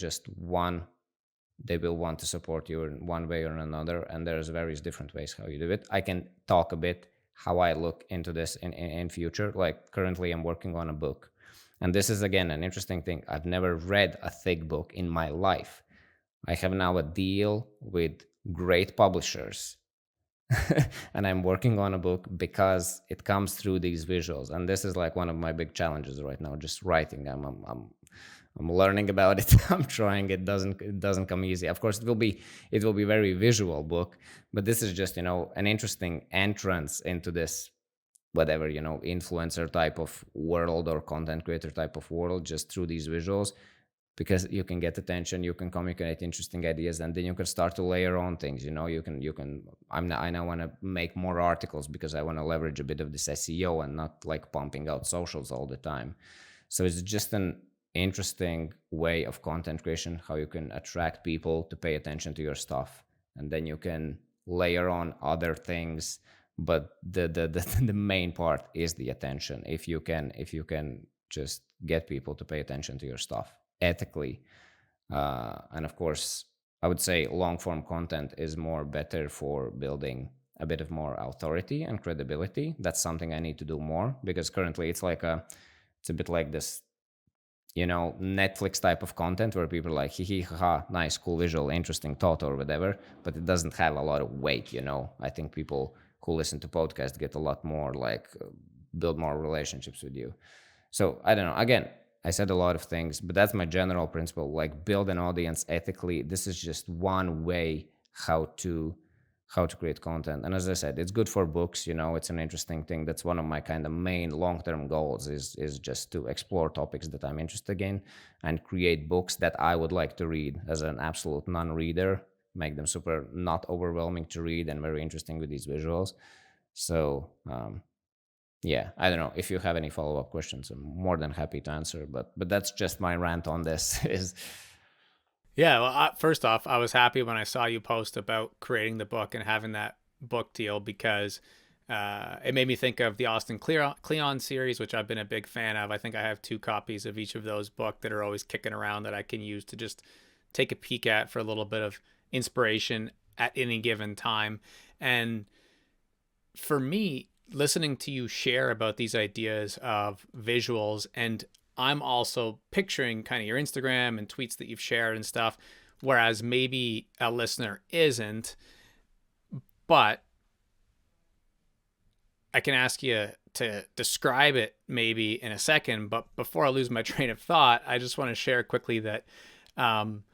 want to support you in one way or another. And there's various different ways how you do it. I can talk a bit how I look into this in future. Like currently I'm working on a book, and this is again an interesting thing. I've never read a thick book in my life. I have now a deal with great publishers and I'm working on a book because it comes through these visuals. And this is like one of my big challenges right now, just writing. I'm learning about it. I'm trying. It doesn't come easy. Of course, it will be very visual book, but this is just an interesting entrance into this whatever influencer type of world or content creator type of world, just through these visuals, because you can get attention, you can communicate interesting ideas, and then you can start to layer on things. You can I now want to make more articles because I want to leverage a bit of this SEO and not like pumping out socials all the time. So it's just an interesting way of content creation, how you can attract people to pay attention to your stuff, and then you can layer on other things. But the main part is the attention. If you can just get people to pay attention to your stuff ethically, and of course, I would say long form content is more better for building a bit of more authority and credibility. That's something I need to do more, because currently it's a bit like this, Netflix type of content where people are like, hee hee, haha, nice, cool visual, interesting thought or whatever, but it doesn't have a lot of weight. I think people who listen to podcasts get a lot more like build more relationships with you. So I don't know. Again, I said a lot of things, but that's my general principle. Like, build an audience ethically. This is just one way how to how to create content. And as I said, it's good for books. It's an interesting thing. That's one of my kind of main long-term goals is just to explore topics that I'm interested in and create books that I would like to read as an absolute non-reader, make them super not overwhelming to read and very interesting with these visuals. So yeah, I don't know if you have any follow-up questions. I'm more than happy to answer, but that's just my rant on this. Is Yeah, well, first off, I was happy when I saw you post about creating the book and having that book deal because it made me think of the Austin Kleon series, which I've been a big fan of. I think I have 2 copies of each of those books that are always kicking around that I can use to just take a peek at for a little bit of inspiration at any given time. And for me, listening to you share about these ideas of visuals, and I'm also picturing kind of your Instagram and tweets that you've shared and stuff, whereas maybe a listener isn't. But I can ask you to describe it maybe in a second. But before I lose my train of thought, I just want to share quickly that um,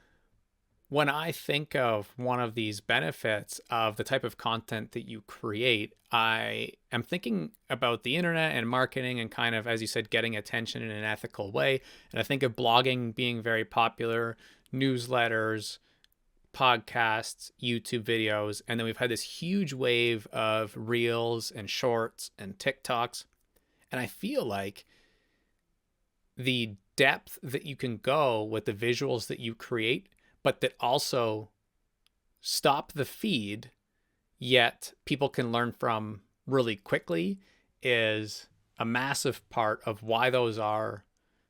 when I think of one of these benefits of the type of content that you create, I am thinking about the internet and marketing and kind of, as you said, getting attention in an ethical way. And I think of blogging being very popular, newsletters, podcasts, YouTube videos. And then we've had this huge wave of reels and shorts and TikToks. And I feel like the depth that you can go with the visuals that you create, but that also stop the feed, yet people can learn from really quickly, is a massive part of why those are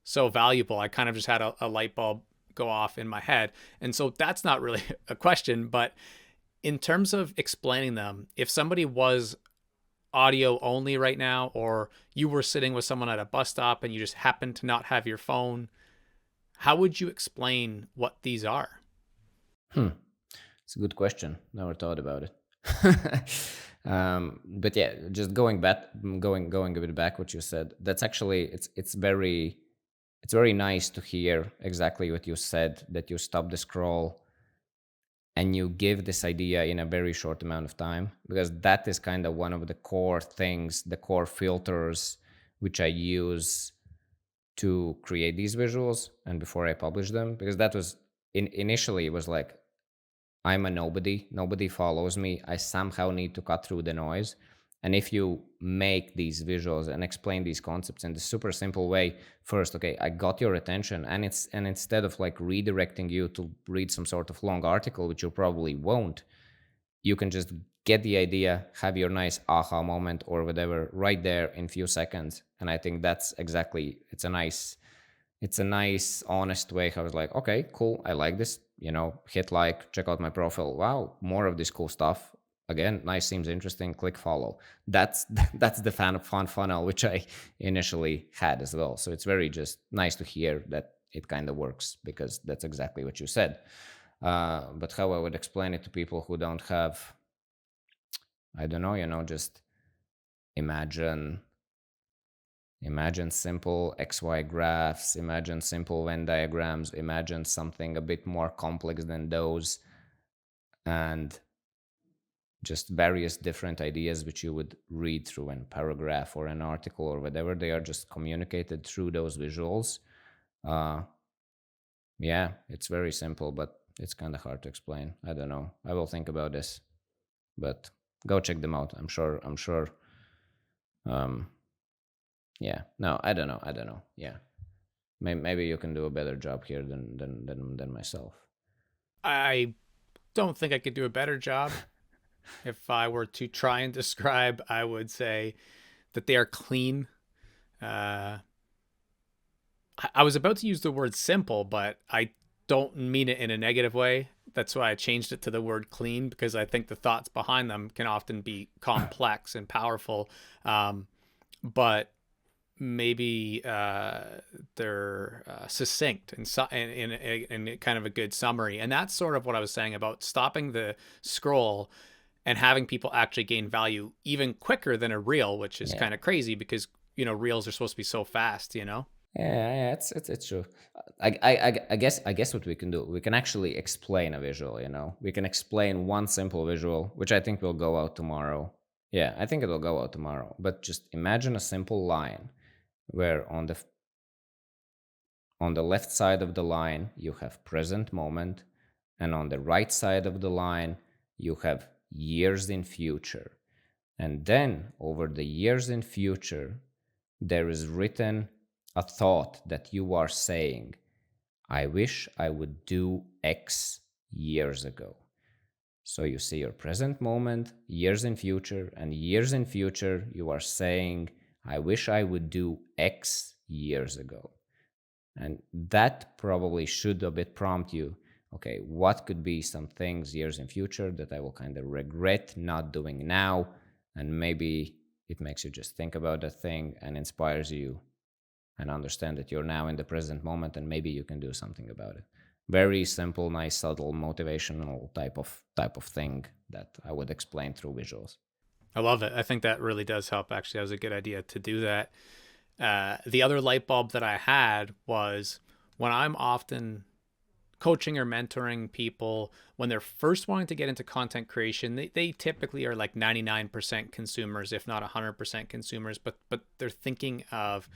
so valuable. I kind of just had a light bulb go off in my head. And so that's not really a question, but in terms of explaining them, if somebody was audio only right now, or you were sitting with someone at a bus stop and you just happened to not have your phone, how would you explain what these are? hmm, it's a good question. Never thought about it. But yeah, just going a bit back what you said. That's actually it's very nice to hear exactly what you said, that you stop the scroll and you give this idea in a very short amount of time, because that is kind of one of the core things, the core filters which I use to create these visuals and before I publish them, because that was initially it was like, I'm a nobody. Nobody follows me. I somehow need to cut through the noise. And if you make these visuals and explain these concepts in the super simple way, first, okay, I got your attention, and instead of like redirecting you to read some sort of long article, which you probably won't, you can just get the idea, have your nice aha moment or whatever right there in few seconds. And I think that's exactly, it's a nice honest way how it's like, okay, cool, I like this, hit like, check out my profile, wow, more of this cool stuff, again, nice, seems interesting, click follow. That's that's the fun funnel which I initially had as well. So it's very just nice to hear that it kind of works, because that's exactly what you said. But how I would explain it to people who don't have, I don't know, just imagine imagine simple XY graphs, imagine simple Venn diagrams, imagine something a bit more complex than those, and just various different ideas which you would read through a paragraph or an article or whatever. They are just communicated through those visuals. Uh, yeah, it's very simple, but it's kind of hard to explain. I don't know. I will think about this, but go check them out. I'm sure. I'm sure. Um, yeah. No, I don't know. I don't know. Yeah. Maybe you can do a better job here than myself. I don't think I could do a better job. If I were to try and describe, I would say that they are clean. Uh, I was about to use the word simple, but I don't mean it in a negative way. That's why I changed it to the word clean, because I think the thoughts behind them can often be complex and powerful. But maybe they're succinct and in kind of a good summary. And that's sort of what I was saying about stopping the scroll and having people actually gain value even quicker than a reel, which is Yeah. kind of crazy because, reels are supposed to be so fast. Yeah, it's true. I guess what we can do, we can actually explain a visual. We can explain one simple visual, which I think will go out tomorrow. Yeah, I think it will go out tomorrow. But just imagine a simple line where on the left side of the line you have present moment, and on the right side of the line you have years in future. And then over the years in future, there is written a thought that you are saying, I wish I would do X years ago. So you see your present moment, years in future, and years in future, you are saying, I wish I would do X years ago. And that probably should a bit prompt you, okay, what could be some things years in future that I will kind of regret not doing now? And maybe it makes you just think about that thing and inspires you and understand that you're now in the present moment and maybe you can do something about it. Very simple, nice, subtle, motivational type of thing that I would explain through visuals. I love it. I think that really does help. Actually, that was a good idea to do that. The other light bulb that I had was when I'm often coaching or mentoring people when they're first wanting to get into content creation, they typically are like 99% consumers, if not 100% consumers, but they're thinking of,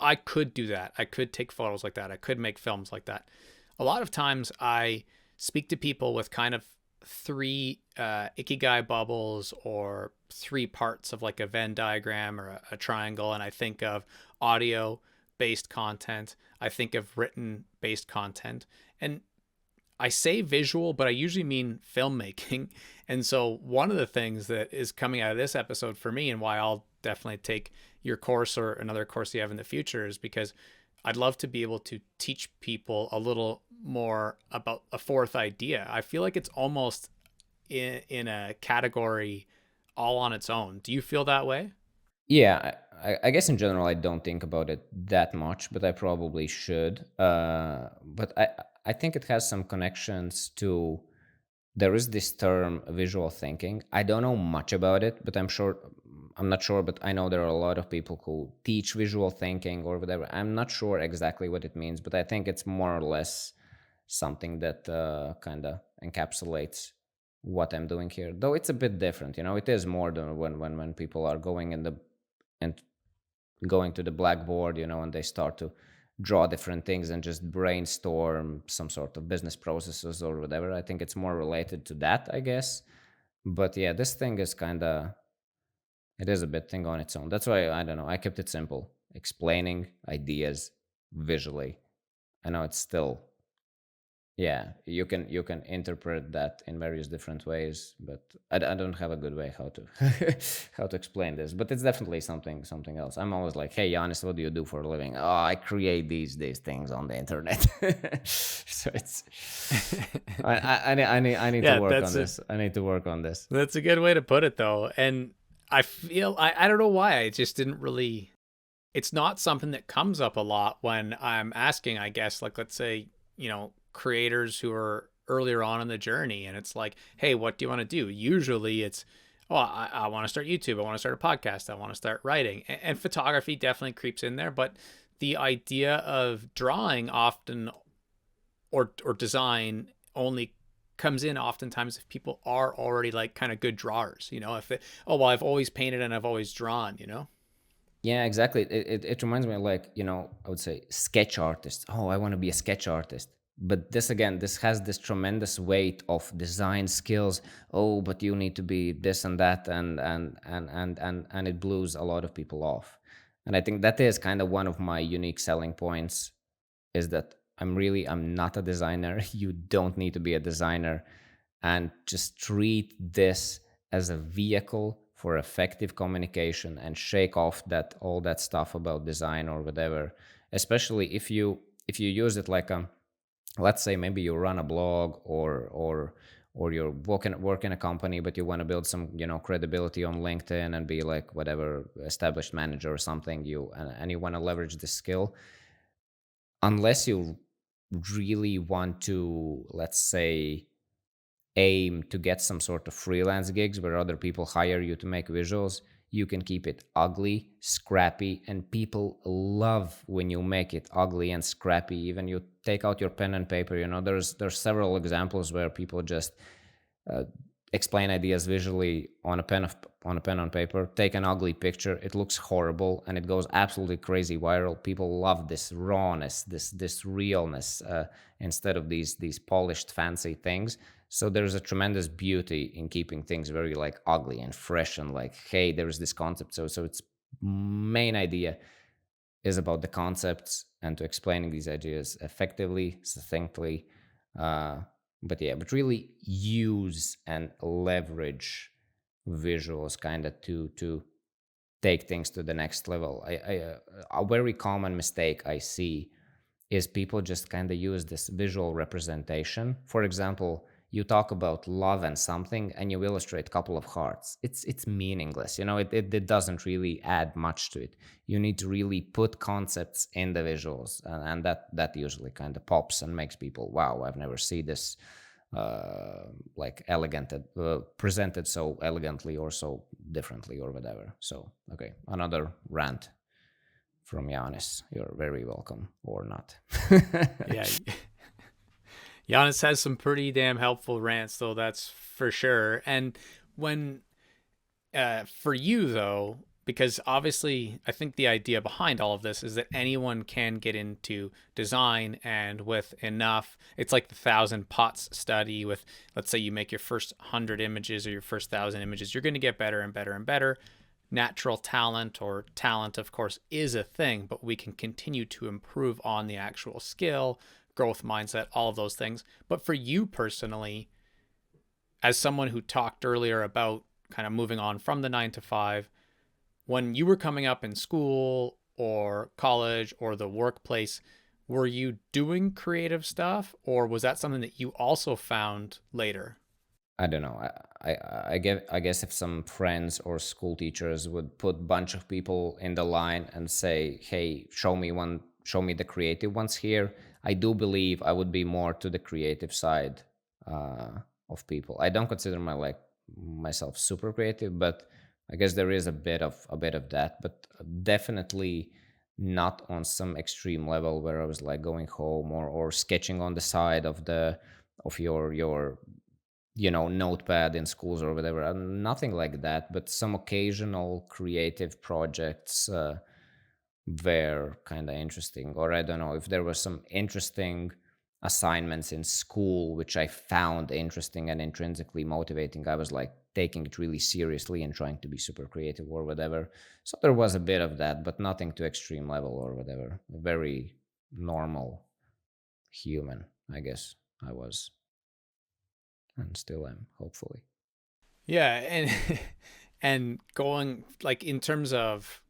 I could do that. I could take photos like that. I could make films like that. A lot of times I speak to people with kind of three ikigai bubbles or three parts of like a Venn diagram or a triangle. And I think of audio based content, I think of written based content. And I say visual, but I usually mean filmmaking. And so, one of the things that is coming out of this episode for me, and why I'll definitely take your course or another course you have in the future, is because I'd love to be able to teach people a little more about a fourth idea. I feel like it's almost in a category all on its own. Do you feel that way? Yeah, I guess in general I don't think about it that much, but I probably should. But I think it has some connections to. There is this term visual thinking. I don't know much about it, but I'm not sure, but I know there are a lot of people who teach visual thinking or whatever. I'm not sure exactly what it means, but I think it's more or less something that kind of encapsulates what I'm doing here. Though it's a bit different, it is more than when people are going in the and going to the blackboard, and they start to draw different things and just brainstorm some sort of business processes or whatever. I think it's more related to that, I guess. But yeah, this thing is kind of, it is a bit thing on its own. That's why, I don't know, I kept it simple, explaining ideas visually. I know it's still, yeah, you can interpret that in various different ways, but I don't have a good way how to how to explain this. But it's definitely something else. I'm always like, hey, Giannis, what do you do for a living? Oh, I create these things on the internet. So it's I need to Yeah, work on this. I need to work on this. that's a good way to put it though. And I feel I don't know why I just didn't really, it's not something that comes up a lot when I'm asking, I guess, like let's say, creators who are earlier on in the journey and it's like, hey, what do you want to do? Usually it's, oh, I want to start YouTube. I want to start a podcast. I want to start writing. And photography definitely creeps in there. But the idea of drawing often or design only comes in oftentimes if people are already like kind of good drawers, if they, oh, well, I've always painted and I've always drawn. Yeah, exactly. It reminds me of, like, I would say sketch artist. Oh, I want to be a sketch artist. But this again, this has this tremendous weight of design skills. Oh, but you need to be this and that, and it blows a lot of people off. And I think that is kind of one of my unique selling points is that I'm not a designer. You don't need to be a designer, and just treat this as a vehicle for effective communication and shake off that all that stuff about design or whatever. Especially if you use it like a, let's say maybe you run a blog, or you're work in a company, but you want to build some, credibility on LinkedIn and be like whatever established manager or something, and you want to leverage this skill. Unless you really want to, let's say, aim to get some sort of freelance gigs where other people hire you to make visuals, you can keep it ugly, scrappy, and people love when you make it ugly and scrappy. Even you take out your pen and paper, there's several examples where people just uh, explain ideas visually on a pen on paper, take an ugly picture, it looks horrible, and it goes absolutely crazy viral. People love this rawness, this realness, instead of these polished fancy things. So there's a tremendous beauty in keeping things very like ugly and fresh, and like, hey, there's this concept. So its main idea is about the concepts and to explaining these ideas effectively, succinctly. Uh, but really use and leverage visuals kind of to take things to the next level. A very common mistake I see is people just kind of use this visual representation. For example, you talk about love and something and you illustrate a couple of hearts. It's meaningless. It doesn't really add much to it. You need to really put concepts in the visuals, and that usually kind of pops and makes people, wow, I've never seen this like elegant, presented so elegantly or so differently or whatever. So okay, another rant from Janis. You're very welcome, or not. Yeah. Giannis has some pretty damn helpful rants, though, that's for sure. And when, for you, though, because obviously I think the idea behind all of this is that anyone can get into design, and with enough, it's like the 1,000 pots study. With, let's say you make your first 100 images or your first 1,000 images, you're going to get better and better and better. Natural talent, or talent, of course, is a thing, but we can continue to improve on the actual skill, growth mindset, all of those things. But for you personally, as someone who talked earlier about kind of moving on from the 9 to 5, when you were coming up in school or college or the workplace, were you doing creative stuff, or was that something that you also found later? I don't know. I guess if some friends or school teachers would put bunch of people in the line and say, "Hey, show me the creative ones here," I do believe I would be more to the creative side of people. I don't consider myself super creative, but I guess there is a bit of that, but definitely not on some extreme level where I was like going home or sketching on the side of your notepad in schools or whatever. Nothing like that, but some occasional creative projects were kind of interesting. Or I don't know if there were some interesting assignments in school which I found interesting and intrinsically motivating. I was like taking it really seriously and trying to be super creative or whatever. So there was a bit of that, but nothing to extreme level or whatever. Very normal human, I guess I was, and still am, hopefully. Yeah, and and going like in terms of,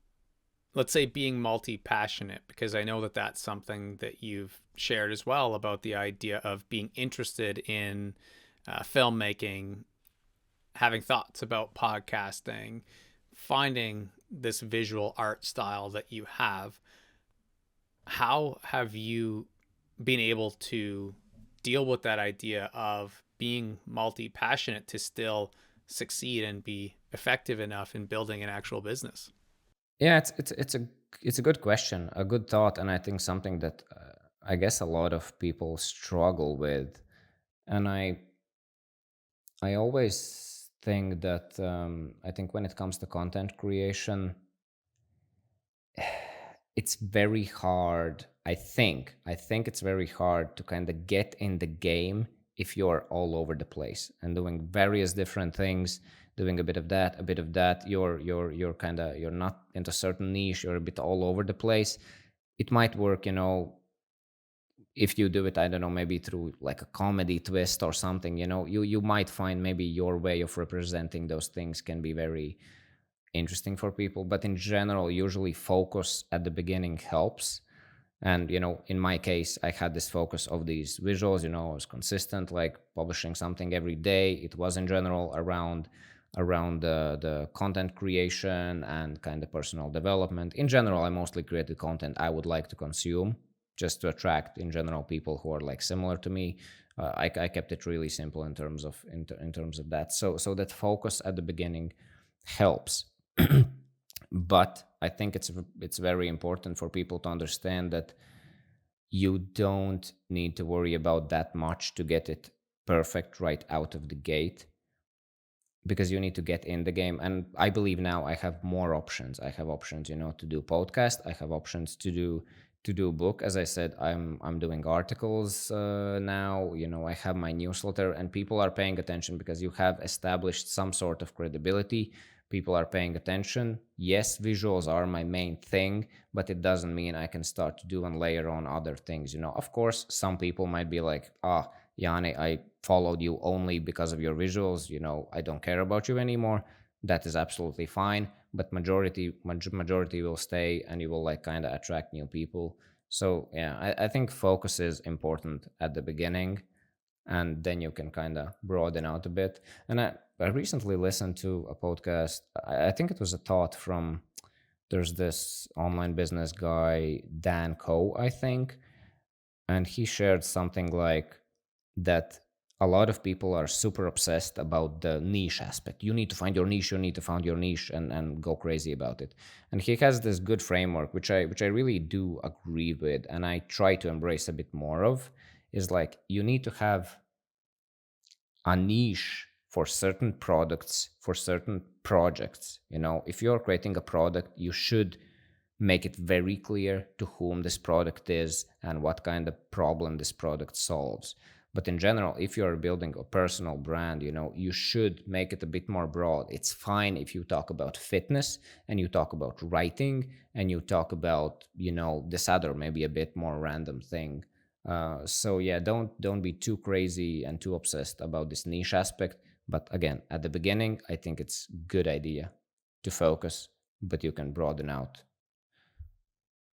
let's say, being multi-passionate, because I know that that's something that you've shared as well, about the idea of being interested in filmmaking, having thoughts about podcasting, finding this visual art style that you have. How have you been able to deal with that idea of being multi-passionate to still succeed and be effective enough in building an actual business? Yeah, it's a good question, a good thought, and I think something that I guess a lot of people struggle with. And I always think that I think when it comes to content creation, it's very hard. I think it's very hard to kind of get in the game if you're all over the place and doing various different things, doing a bit of that, a bit of that. You're kind of, you're not into certain niche, you're a bit all over the place. It might work, if you do it, I don't know, maybe through like a comedy twist or something, you might find maybe your way of representing those things can be very interesting for people. But in general, usually focus at the beginning helps. And in my case, I had this focus of these visuals. I was consistent, like publishing something every day. It was in general around the content creation and kind of personal development. In general, I mostly created content I would like to consume, just to attract in general people who are like similar to me. I kept it really simple in terms of in terms of that. So that focus at the beginning helps. But I think it's very important for people to understand that you don't need to worry about that much to get it perfect right out of the gate, because you need to get in the game. And I believe now I have more options. I have options, to do podcast. I have options to do book. As I said, I'm doing articles now. I have my newsletter, and people are paying attention because you have established some sort of credibility. People are paying attention. Yes, visuals are my main thing, but it doesn't mean I can start to do and layer on other things. Of course, some people might be like, Yanni, I followed you only because of your visuals. I don't care about you anymore. That is absolutely fine. But majority will stay, and you will like kind of attract new people. So yeah, I think focus is important at the beginning, and then you can kind of broaden out a bit. And I recently listened to a podcast. I think it was a thought from, there's this online business guy, Dan Coe, I think, and he shared something like that a lot of people are super obsessed about the niche aspect. You need to find your niche, you need to find your niche, and go crazy about it. And he has this good framework, which I really do agree with, and I try to embrace a bit more of, is like you need to have a niche for certain products, for certain projects. If you're creating a product, you should make it very clear to whom this product is and what kind of problem this product solves. But in general, if you're building a personal brand, you should make it a bit more broad. It's fine if you talk about fitness and you talk about writing and you talk about, this other maybe a bit more random thing. So yeah, don't be too crazy and too obsessed about this niche aspect. But again, at the beginning, I think it's good idea to focus, but you can broaden out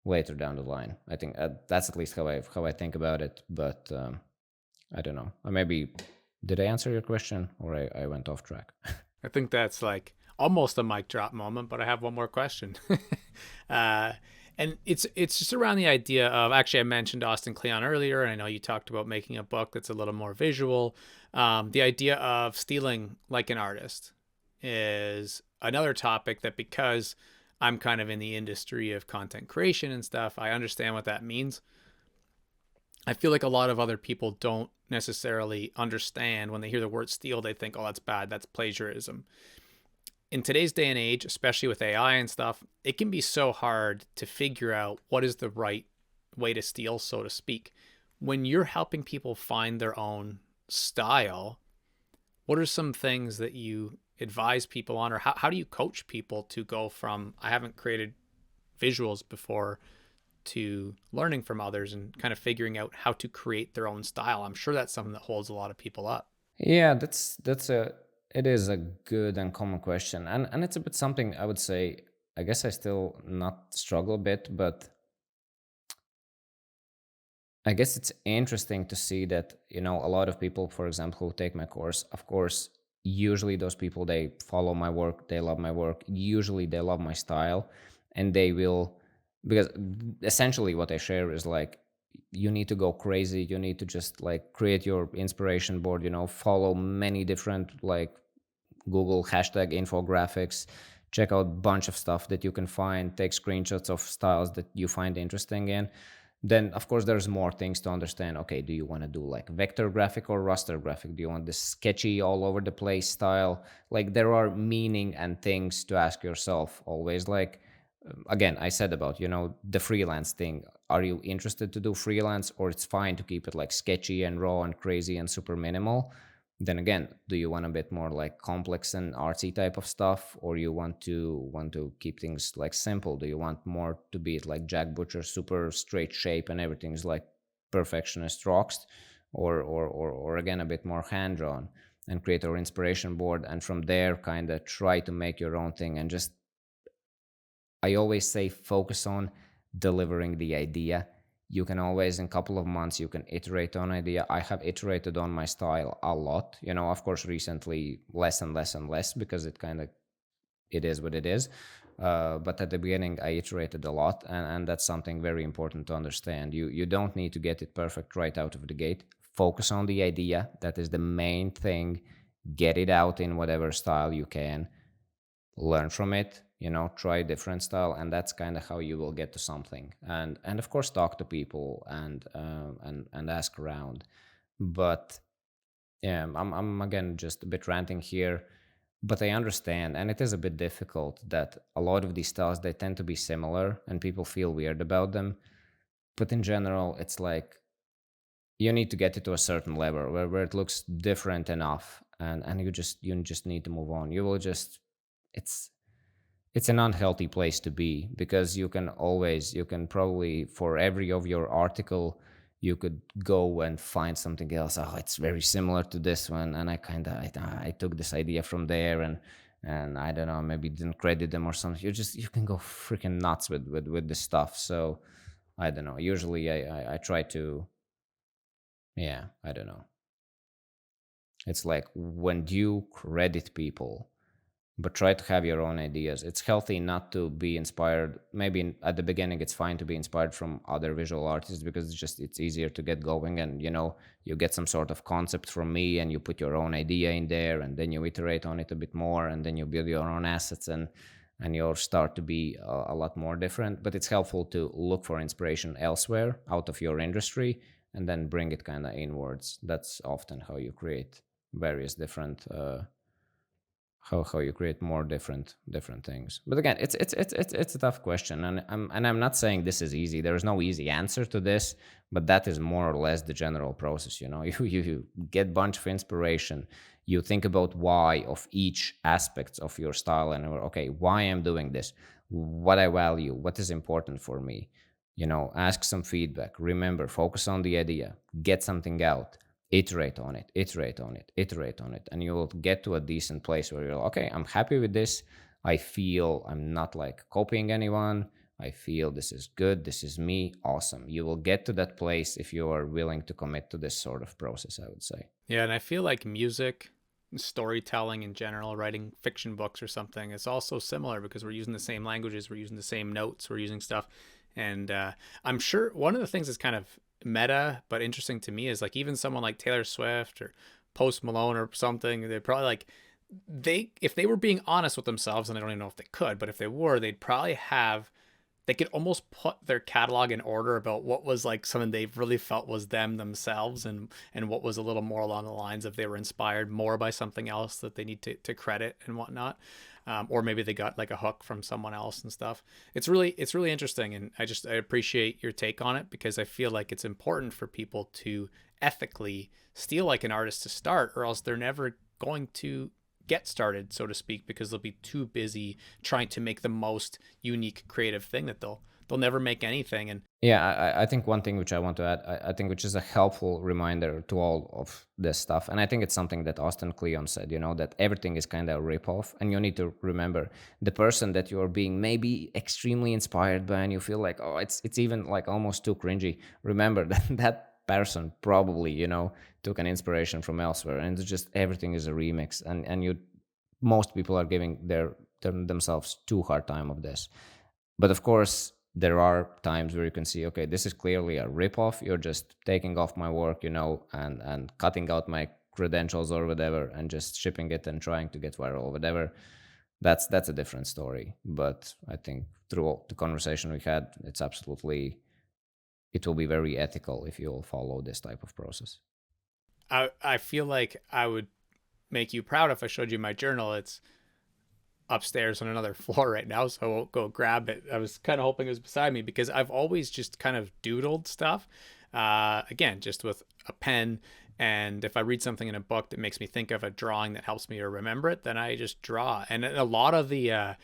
later down the line. I think that's at least how I think about it. But I don't know. Or maybe did I answer your question, or I went off track? I think that's like almost a mic drop moment, but I have one more question. uh, and it's just around the idea of, actually, I mentioned Austin Kleon earlier, and I know you talked about making a book that's a little more visual. The idea of stealing like an artist is another topic that, because I'm kind of in the industry of content creation and stuff, I understand what that means. I feel like a lot of other people don't necessarily understand. When they hear the word steal, they think, oh, that's bad, that's plagiarism. In today's day and age, especially with AI and stuff, it can be so hard to figure out what is the right way to steal, so to speak. When you're helping people find their own style, what are some things that you advise people on, or how do you coach people to go from, I haven't created visuals before, to learning from others and kind of figuring out how to create their own style? I'm sure that's something that holds a lot of people up. Yeah, it is a good and common question, and it's a bit something I would say. I guess I still not struggle a bit, but I guess it's interesting to see that, a lot of people, for example, who take my course, of course, usually those people, they follow my work, they love my work, usually they love my style, and they will, because essentially what I share is like, you need to go crazy, you need to just like create your inspiration board, follow many different like Google hashtag infographics, check out bunch of stuff that you can find, take screenshots of styles that you find interesting in. Then of course there's more things to understand. Okay, do you want to do like vector graphic or raster graphic? Do you want this sketchy all over the place style? Like there are meaning and things to ask yourself always. Like again, I said about, the freelance thing. Are you interested to do freelance, or it's fine to keep it like sketchy and raw and crazy and super minimal? Then again, do you want a bit more like complex and artsy type of stuff, or you want to keep things like simple? Do you want more to be like Jack Butcher, super straight shape and everything's like perfectionist rocks, or again a bit more hand drawn, and create our inspiration board, and from there kind of try to make your own thing. And just, I always say, focus on delivering the idea. You can always, in a couple of months, you can iterate on idea. I have iterated on my style a lot, of course recently less and less and less, because it is what it is. But at the beginning, I iterated a lot, and that's something very important to understand. You don't need to get it perfect right out of the gate. Focus on the idea. That is the main thing. Get it out in whatever style you can. Learn from it. Try different style, and that's kind of how you will get to something. And of course, talk to people and ask around. But yeah, I'm again just a bit ranting here, but I understand, and it is a bit difficult that a lot of these styles, they tend to be similar, and people feel weird about them. But in general, it's like you need to get it to a certain level where it looks different enough, and you just need to move on. You will just it's it's an unhealthy place to be, because you can probably, for every of your article, you could go and find something else. Oh, it's very similar to this one, and I took this idea from there, and I don't know, maybe didn't credit them or something. You can go freaking nuts with this stuff. So I don't know, usually I try to, yeah, I don't know, it's like, when do you credit people, but try to have your own ideas. It's healthy not to be inspired. Maybe at the beginning, it's fine to be inspired from other visual artists, because it's easier to get going, and you get some sort of concept from me, and you put your own idea in there, and then you iterate on it a bit more, and then you build your own assets, and you'll start to be a lot more different. But it's helpful to look for inspiration elsewhere out of your industry, and then bring it kind of inwards. That's often how you create various different how you create more different things. But again, it's a tough question, and I'm not saying this is easy. There is no easy answer to this, but that is more or less the general process. You get bunch of inspiration. You think about why of each aspect of your style, and okay, why I'm doing this, what I value, what is important for me. Ask some feedback. Remember, focus on the idea, get something out, iterate on it, iterate on it, iterate on it, and you will get to a decent place where you're like, okay, I'm happy with this. I feel I'm not like copying anyone. I feel this is good. This is me. Awesome. You will get to that place if you are willing to commit to this sort of process, I would say. Yeah, and I feel like music, storytelling in general, writing fiction books or something, is also similar because we're using the same languages, we're using the same notes, we're using stuff. And I'm sure one of the things that's kind of meta but interesting to me is like even someone like Taylor Swift or Post Malone or something, they're probably like, if they were being honest with themselves, and I don't even know if they could, but if they were, they'd probably have, they could almost put their catalog in order about what was like something they really felt was them themselves, and what was a little more along the lines of they were inspired more by something else that they need to credit and whatnot. Or maybe they got like a hook from someone else and stuff. It's really interesting, and I appreciate your take on it, because I feel like it's important for people to ethically steal like an artist to start, or else they're never going to get started, so to speak, because they'll be too busy trying to make the most unique creative thing that they'll never make anything. And Yeah, I think one thing which I want to add, I think which is a helpful reminder to all of this stuff, and I think it's something that Austin Kleon said, that everything is kind of a ripoff, and you need to remember the person that you're being maybe extremely inspired by, and you feel like, oh, it's even like almost too cringy. Remember that that person probably, took an inspiration from elsewhere, and it's just everything is a remix, and most people are giving themselves too hard time of this. But of course, there are times where you can see, okay, this is clearly a ripoff. You're just taking off my work, and cutting out my credentials or whatever, and just shipping it and trying to get viral or whatever. That's a different story. But I think through all the conversation we had, it will be very ethical if you'll follow this type of process. I feel like I would make you proud if I showed you my journal. It's upstairs on another floor right now, so I won't go grab it. I was kind of hoping it was beside me, because I've always just kind of doodled stuff. Again, just with a pen. And if I read something in a book that makes me think of a drawing that helps me to remember it, then I just draw. And a lot of the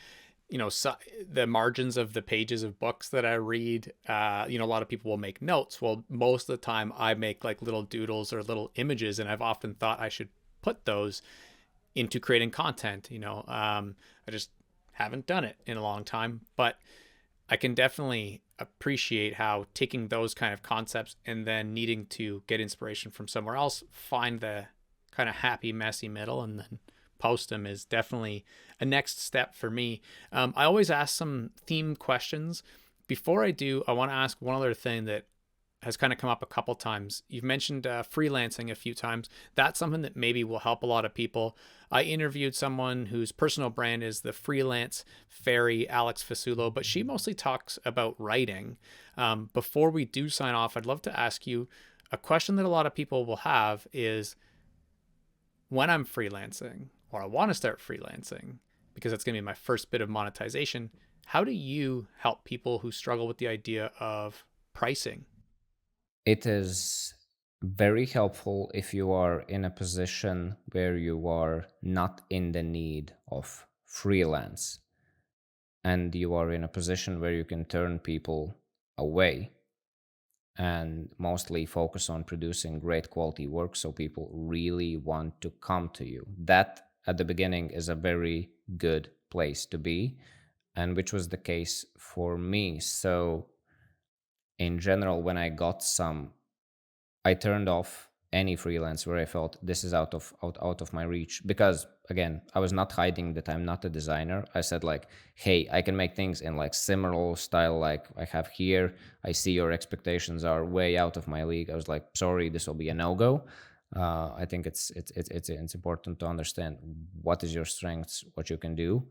so the margins of the pages of books that I read, a lot of people will make notes. Well, most of the time I make like little doodles or little images, and I've often thought I should put those into creating content. I just haven't done it in a long time, but I can definitely appreciate how taking those kind of concepts and then needing to get inspiration from somewhere else, find the kind of happy, messy middle, and then post them is definitely a next step for me. I always ask some theme questions. Before I do, I want to ask one other thing that has kind of come up a couple times. You've mentioned freelancing a few times. That's something that maybe will help a lot of people. I interviewed someone whose personal brand is the Freelance Fairy, Alex Fasulo, but she mostly talks about writing. Before we do sign off, I'd love to ask you a question that a lot of people will have is, when I'm freelancing, or I want to start freelancing, because that's going to be my first bit of monetization, how do you help people who struggle with the idea of pricing? It is very helpful if you are in a position where you are not in the need of freelance and you are in a position where you can turn people away and mostly focus on producing great quality work so people really want to come to you. That at the beginning is a very good place to be, and which was the case for me. So in general, when I got some, I turned off any freelance where I felt this is out of my reach, because again, I was not hiding that I'm not a designer. I said like, hey, I can make things in like similar style like I have here. I see your expectations are way out of my league. I was like, sorry, this will be a no-go. I think it's important to understand what is your strengths, what you can do,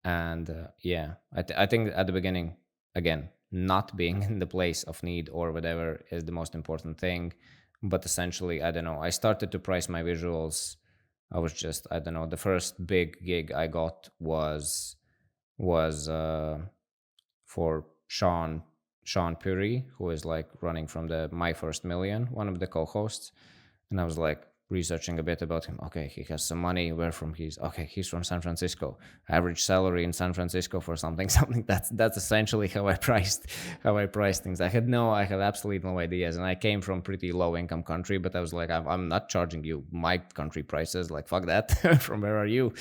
and yeah, I think at the beginning, again, not being in the place of need or whatever is the most important thing. But essentially, I don't know, I started to price my visuals. I was just, I don't know, the first big gig I got was for Sean Puri, who is like running from the My First Million, one of the co-hosts. And I was like researching a bit about him. Okay, he has some money. Where from he's? Okay, he's from San Francisco. Average salary in San Francisco for something, something. That's essentially how I priced things. I had absolutely no ideas, and I came from pretty low income country. But I was like, I'm not charging you my country prices. Like fuck that. From where are you?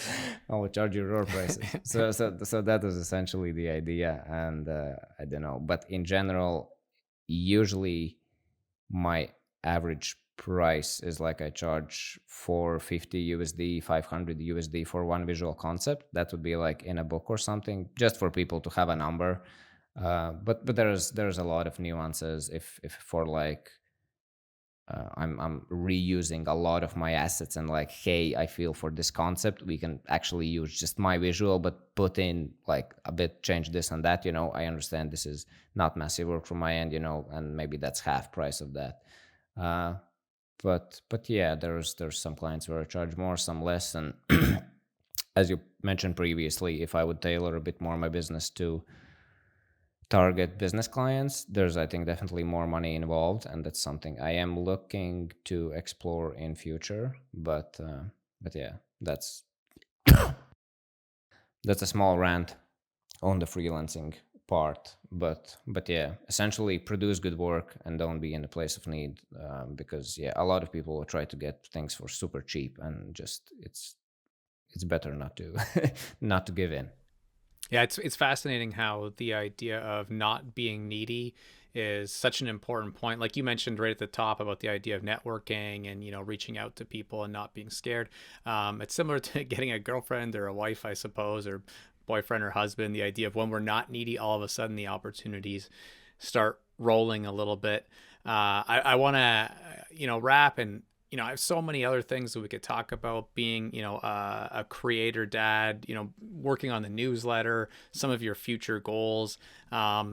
I will charge you your prices. So that was essentially the idea, and I don't know. But in general, usually my average price is like I charge 450 USD, 500 USD for one visual concept. That would be like in a book or something, just for people to have a number. But there's a lot of nuances. If for like I'm reusing a lot of my assets and like, hey, I feel for this concept we can actually use just my visual, but put in like a bit, change this and that. I understand this is not massive work from my end, and maybe that's half price of that. Uh, but yeah, there's some clients where I charge more, some less, and as you mentioned previously, if I would tailor a bit more my business to target business clients, there's, I think, definitely more money involved, and that's something I am looking to explore in future. But yeah, that's a small rant on the freelancing part. But yeah, essentially produce good work and don't be in the place of need, because yeah, a lot of people will try to get things for super cheap, and just it's better not to not to give in. Yeah, it's fascinating how the idea of not being needy is such an important point. Like you mentioned right at the top about the idea of networking and reaching out to people and not being scared. It's similar to getting a girlfriend or a wife, I suppose, or boyfriend or husband. The idea of when we're not needy, all of a sudden the opportunities start rolling a little bit. I want to wrap, and I have so many other things that we could talk about, being, a creator dad, working on the newsletter, some of your future goals,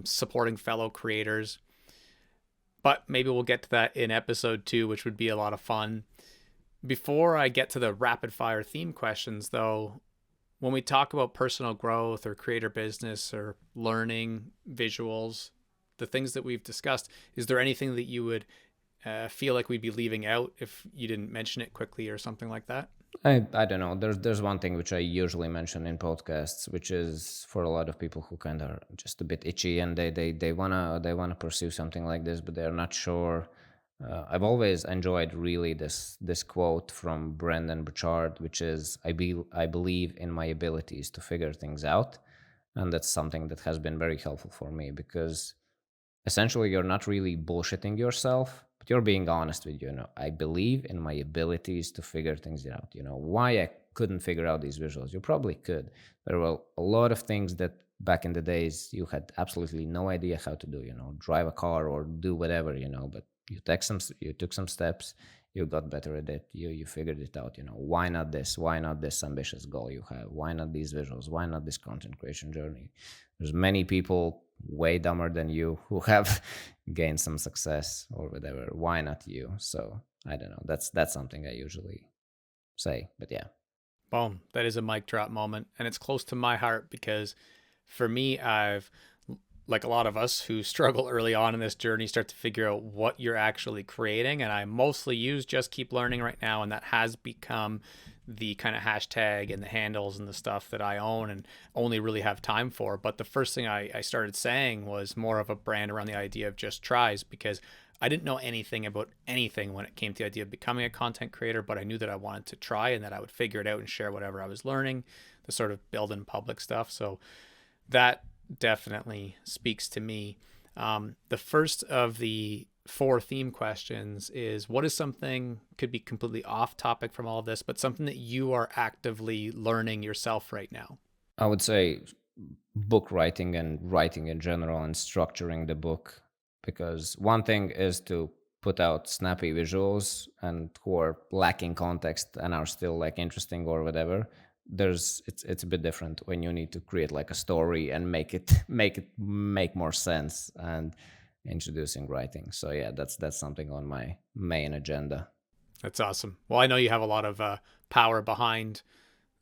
supporting fellow creators. But maybe we'll get to that in episode 2, which would be a lot of fun. Before I get to the rapid fire theme questions, though, when we talk about personal growth or creator business or learning visuals, the things that we've discussed, is there anything that you would feel like we'd be leaving out if you didn't mention it quickly or something like that? I don't know. There's one thing which I usually mention in podcasts, which is for a lot of people who kind of are just a bit itchy and they wanna pursue something like this, but they're not sure. I've always enjoyed really this quote from Brendan Burchard, which is I believe in my abilities to figure things out, and that's something that has been very helpful for me because essentially you're not really bullshitting yourself, but you're being honest with I believe in my abilities to figure things out. Why I couldn't figure out these visuals, you probably could. There were a lot of things that back in the days you had absolutely no idea how to do, drive a car or do whatever, but you took some steps, you got better at it, you figured it out. Why not this, why not this ambitious goal you have, why not these visuals, why not this content creation journey? There's many people way dumber than you who have gained some success or whatever. Why not you? So I don't know. That's something I usually say. But yeah. Boom. That is a mic drop moment. And it's close to my heart because for me, I've, like a lot of us who struggle early on in this journey, start to figure out what you're actually creating. And I mostly use Just Keep Learning right now. And that has become the kind of hashtag and the handles and the stuff that I own and only really have time for. But the first thing I started saying was more of a brand around the idea of just tries, because I didn't know anything about anything when it came to the idea of becoming a content creator, but I knew that I wanted to try and that I would figure it out and share whatever I was learning, the sort of build in public stuff. So that definitely speaks to me. The first of the four theme questions is, what is something, could be completely off topic from all of this, but something that you are actively learning yourself right now? I would say book writing and writing in general and structuring the book, because one thing is to put out snappy visuals and who are lacking context and are still like interesting or whatever. It's a bit different when you need to create like a story and make more sense, and introducing writing. So yeah, that's something on my main agenda. That's awesome. Well, I know you have a lot of power behind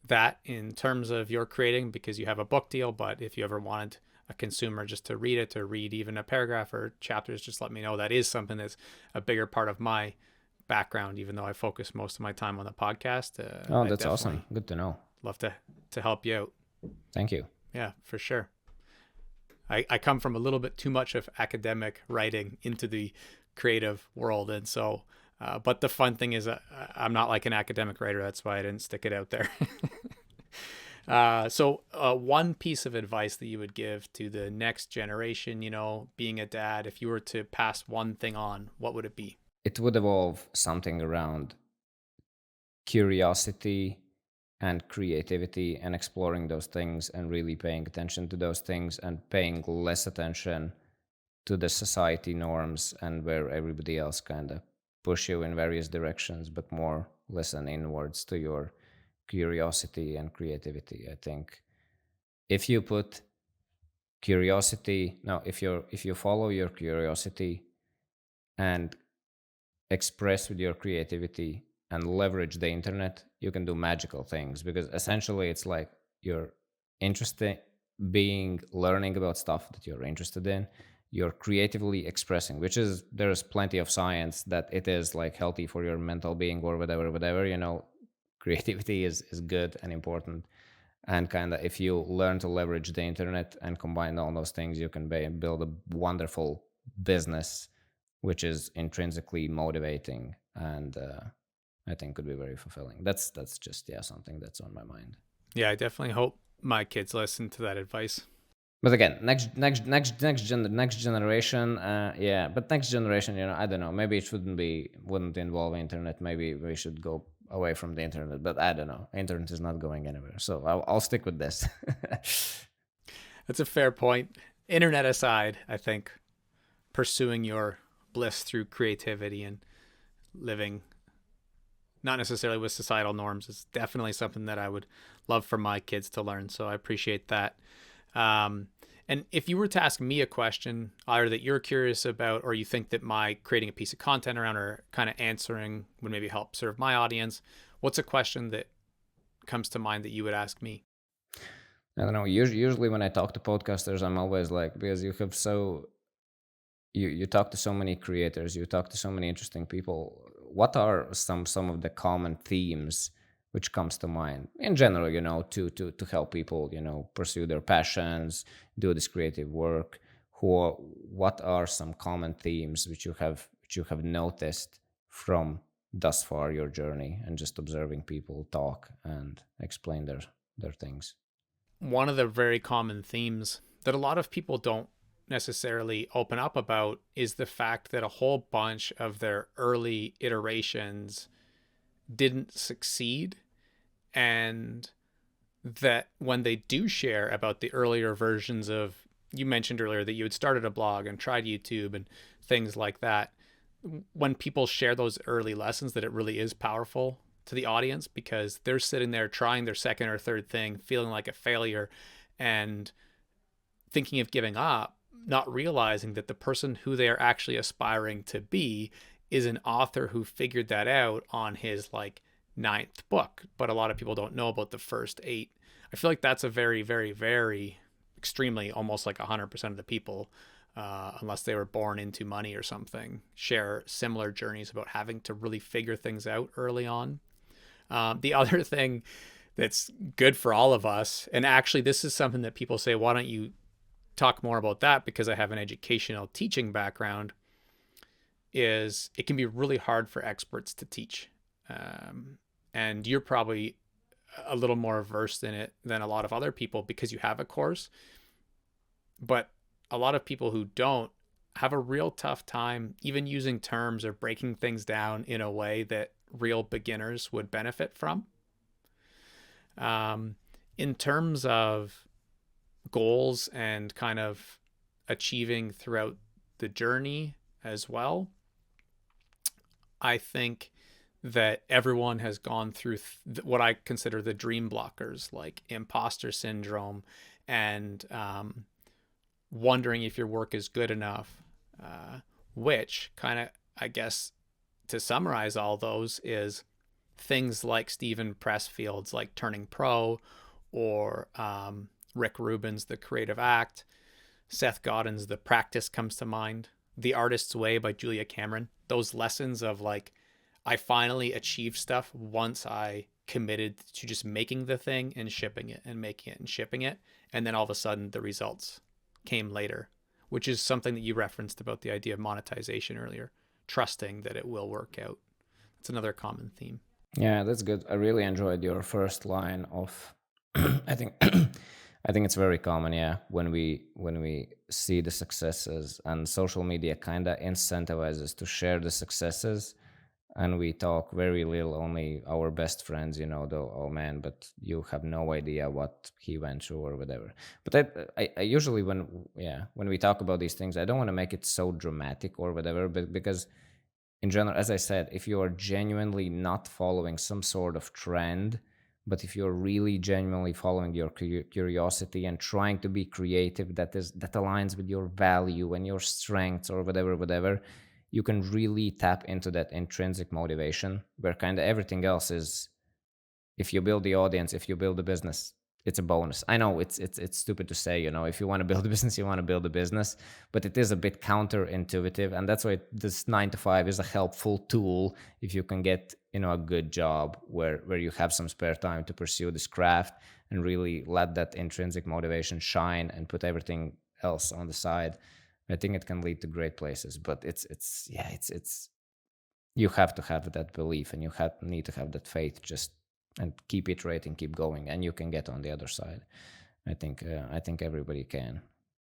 that in terms of your creating because you have a book deal, but if you ever wanted a consumer just to read it, to read even a paragraph or chapters, just let me know. That is something that's a bigger part of my background, even though I focus most of my time on the podcast. Oh, I that's awesome. definitely Good to know. love to help you out. Thank you. Yeah, for sure. I come from a little bit too much of academic writing into the creative world. And so, but the fun thing is, I'm not like an academic writer. That's why I didn't stick it out there. One piece of advice that you would give to the next generation, being a dad, if you were to pass one thing on, what would it be? It would evolve something around curiosity and creativity and exploring those things and really paying attention to those things and paying less attention to the society norms and where everybody else kind of push you in various directions, but more listen inwards to your curiosity and creativity. I think if you put curiosity, no, if you follow your curiosity and express with your creativity and leverage the internet, you can do magical things, because essentially it's like you're interested being learning about stuff that you're interested in, you're creatively expressing, which is, there's plenty of science that it is like healthy for your mental being or whatever, creativity is good and important. And kind of if you learn to leverage the internet and combine all those things, you can build a wonderful business which is intrinsically motivating, and I think could be very fulfilling. That's just, yeah, something that's on my mind. Yeah, I definitely hope my kids listen to that advice. But again, next generation, yeah. But next generation, I don't know. Maybe it wouldn't involve internet. Maybe we should go away from the internet. But I don't know. Internet is not going anywhere, so I'll stick with this. That's a fair point. Internet aside, I think pursuing your bliss through creativity and living not necessarily with societal norms is definitely something that I would love for my kids to learn. So I appreciate that. And if you were to ask me a question, either that you're curious about or you think that my creating a piece of content around or kind of answering would maybe help serve my audience, what's a question that comes to mind that you would ask me? I don't know. Usually when I talk to podcasters, I'm always like, because you talk to so many creators, you talk to so many interesting people. What are some of the common themes which comes to mind in general, to help people, pursue their passions, do this creative work. What are some common themes which you have noticed from thus far your journey, and just observing people talk and explain their things? One of the very common themes that a lot of people don't necessarily open up about is the fact that a whole bunch of their early iterations didn't succeed, and that when they do share about the earlier versions of, you mentioned earlier that you had started a blog and tried YouTube and things like that, when people share those early lessons, that it really is powerful to the audience, because they're sitting there trying their second or third thing, feeling like a failure and thinking of giving up, not realizing that the person who they are actually aspiring to be is an author who figured that out on his like ninth book. But a lot of people don't know about the first eight. I feel like that's a very, very, very extremely, almost like 100% of the people, unless they were born into money or something, share similar journeys about having to really figure things out early on. The other thing that's good for all of us, and actually, this is something that people say, why don't you talk more about that? Because I have an educational teaching background, is it can be really hard for experts to teach. And you're probably a little more versed in it than a lot of other people because you have a course. But a lot of people who don't have a real tough time even using terms or breaking things down in a way that real beginners would benefit from. In terms of goals and kind of achieving throughout the journey as well, I think that everyone has gone through what I consider the dream blockers, like imposter syndrome and wondering if your work is good enough, which kind of, I guess, to summarize all those, is things like Stephen Pressfield's like Turning Pro, or Rick Rubin's The Creative Act, Seth Godin's The Practice comes to mind, The Artist's Way by Julia Cameron. Those lessons of like, I finally achieved stuff once I committed to just making the thing and shipping it and making it and shipping it. And then all of a sudden the results came later, which is something that you referenced about the idea of monetization earlier, trusting that it will work out. It's another common theme. Yeah, that's good. I really enjoyed your first line of I think I think it's very common, yeah, when we see the successes, and social media kind of incentivizes to share the successes, and we talk very little, only our best friends, though, oh man, but you have no idea what he went through or whatever. But I usually, when we talk about these things, I don't want to make it so dramatic or whatever, but because in general, as I said, if you are genuinely not following some sort of trend, but if you're really genuinely following your curiosity and trying to be creative, that aligns with your value and your strengths or whatever, you can really tap into that intrinsic motivation, where kind of everything else is, if you build the audience, if you build a business, it's a bonus. I know it's stupid to say, if you want to build a business, you want to build a business, but it is a bit counterintuitive, and that's why this 9 to 5 is a helpful tool if you can get, a good job where you have some spare time to pursue this craft and really let that intrinsic motivation shine and put everything else on the side. I think it can lead to great places, but it's you have to have that belief, and need to have that faith, just and keep iterating, keep going, and you can get on the other side. I think everybody can,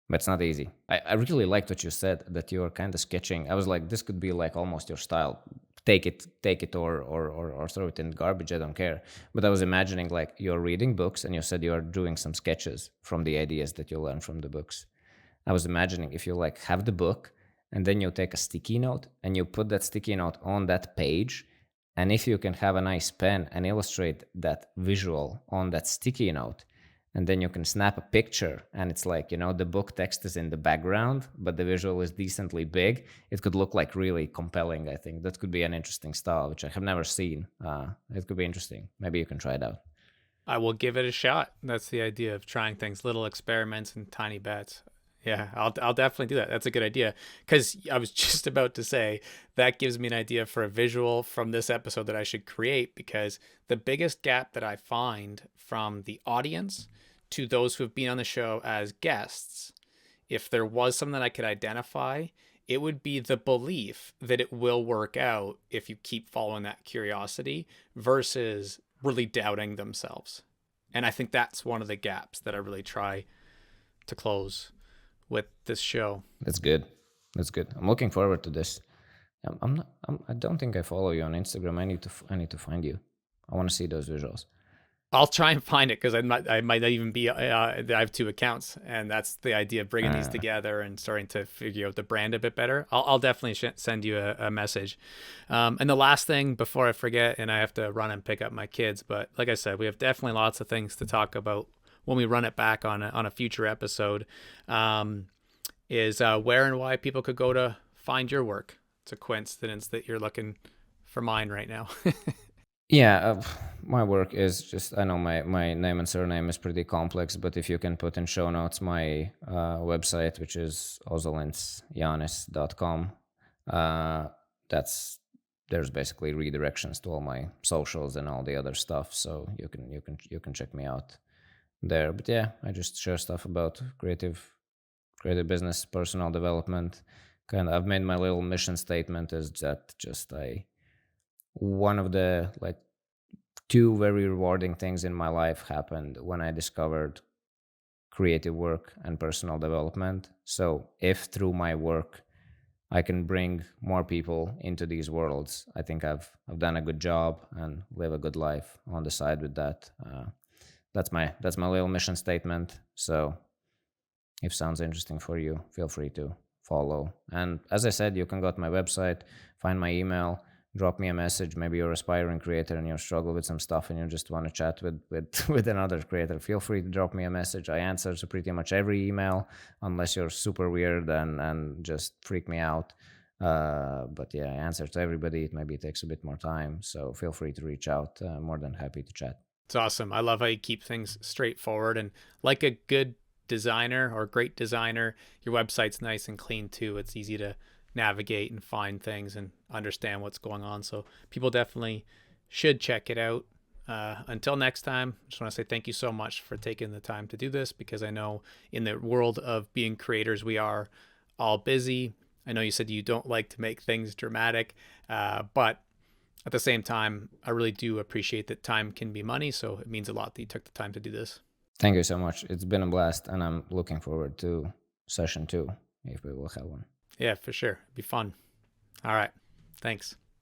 but it's not easy. I really liked what you said, that you're kind of sketching. I was like, this could be like almost your style. Take it, or throw it in the garbage. I don't care. But I was imagining like you're reading books, and you said you're doing some sketches from the ideas that you learn from the books. I was imagining if you like have the book, and then you take a sticky note and you put that sticky note on that page. And if you can have a nice pen and illustrate that visual on that sticky note, and then you can snap a picture, and it's like, the book text is in the background, but the visual is decently big. It could look like really compelling. I think that could be an interesting style, which I have never seen. It could be interesting. Maybe you can try it out. I will give it a shot. That's the idea of trying things, little experiments and tiny bets. Yeah, I'll definitely do that. That's a good idea. Because I was just about to say that gives me an idea for a visual from this episode that I should create. Because the biggest gap that I find from the audience to those who have been on the show as guests, if there was something that I could identify, it would be the belief that it will work out if you keep following that curiosity versus really doubting themselves. And I think that's one of the gaps that I really try to close with this show. That's good. That's good. I'm looking forward to this. I'm not. I don't think I follow you on Instagram. I need to find you. I want to see those visuals. I'll try and find it because I might not even be. I have two accounts, and that's the idea of bringing these Uh, together and starting to figure out the brand a bit better. I'll definitely send you a message. And the last thing before I forget, and I have to run and pick up my kids, but like I said, we have definitely lots of things to talk about when we run it back on a future episode. Is where and why people could go to find your work. It's a coincidence that you're looking for mine right now. yeah, my work is just. I know my name and surname is pretty complex, but if you can put in show notes my website, which is ozolinsjanis.com, uh, that's there's basically redirections to all my socials and all the other stuff, so you can check me out there. But yeah, I just share stuff about creative business, personal development. Kind of, I've made my little mission statement is that just I one of the like two very rewarding things in my life happened when I discovered creative work and personal development. So if through my work I can bring more people into these worlds, I think I've done a good job and live a good life on the side with that. That's my little mission statement. So if sounds interesting for you, feel free to follow. And as I said, you can go to my website, find my email, drop me a message. Maybe you're an aspiring creator and you struggle with some stuff and you just want to chat with with another creator. Feel free to drop me a message. I answer to pretty much every email, unless you're super weird and just freak me out. But yeah, I answer to everybody. Maybe it takes a bit more time, so feel free to reach out. More than happy to chat. It's awesome. I love how you keep things straightforward and like a good designer or great designer, your website's nice and clean too. It's easy to navigate and find things and understand what's going on. So people definitely should check it out. Until next time, I just want to say thank you so much for taking the time to do this because I know in the world of being creators, we are all busy. I know you said you don't like to make things dramatic, but at the same time, I really do appreciate that time can be money. So it means a lot that you took the time to do this. Thank you so much. It's been a blast, and I'm looking forward to session two if we will have one. Yeah, for sure. It'd be fun. All right. Thanks.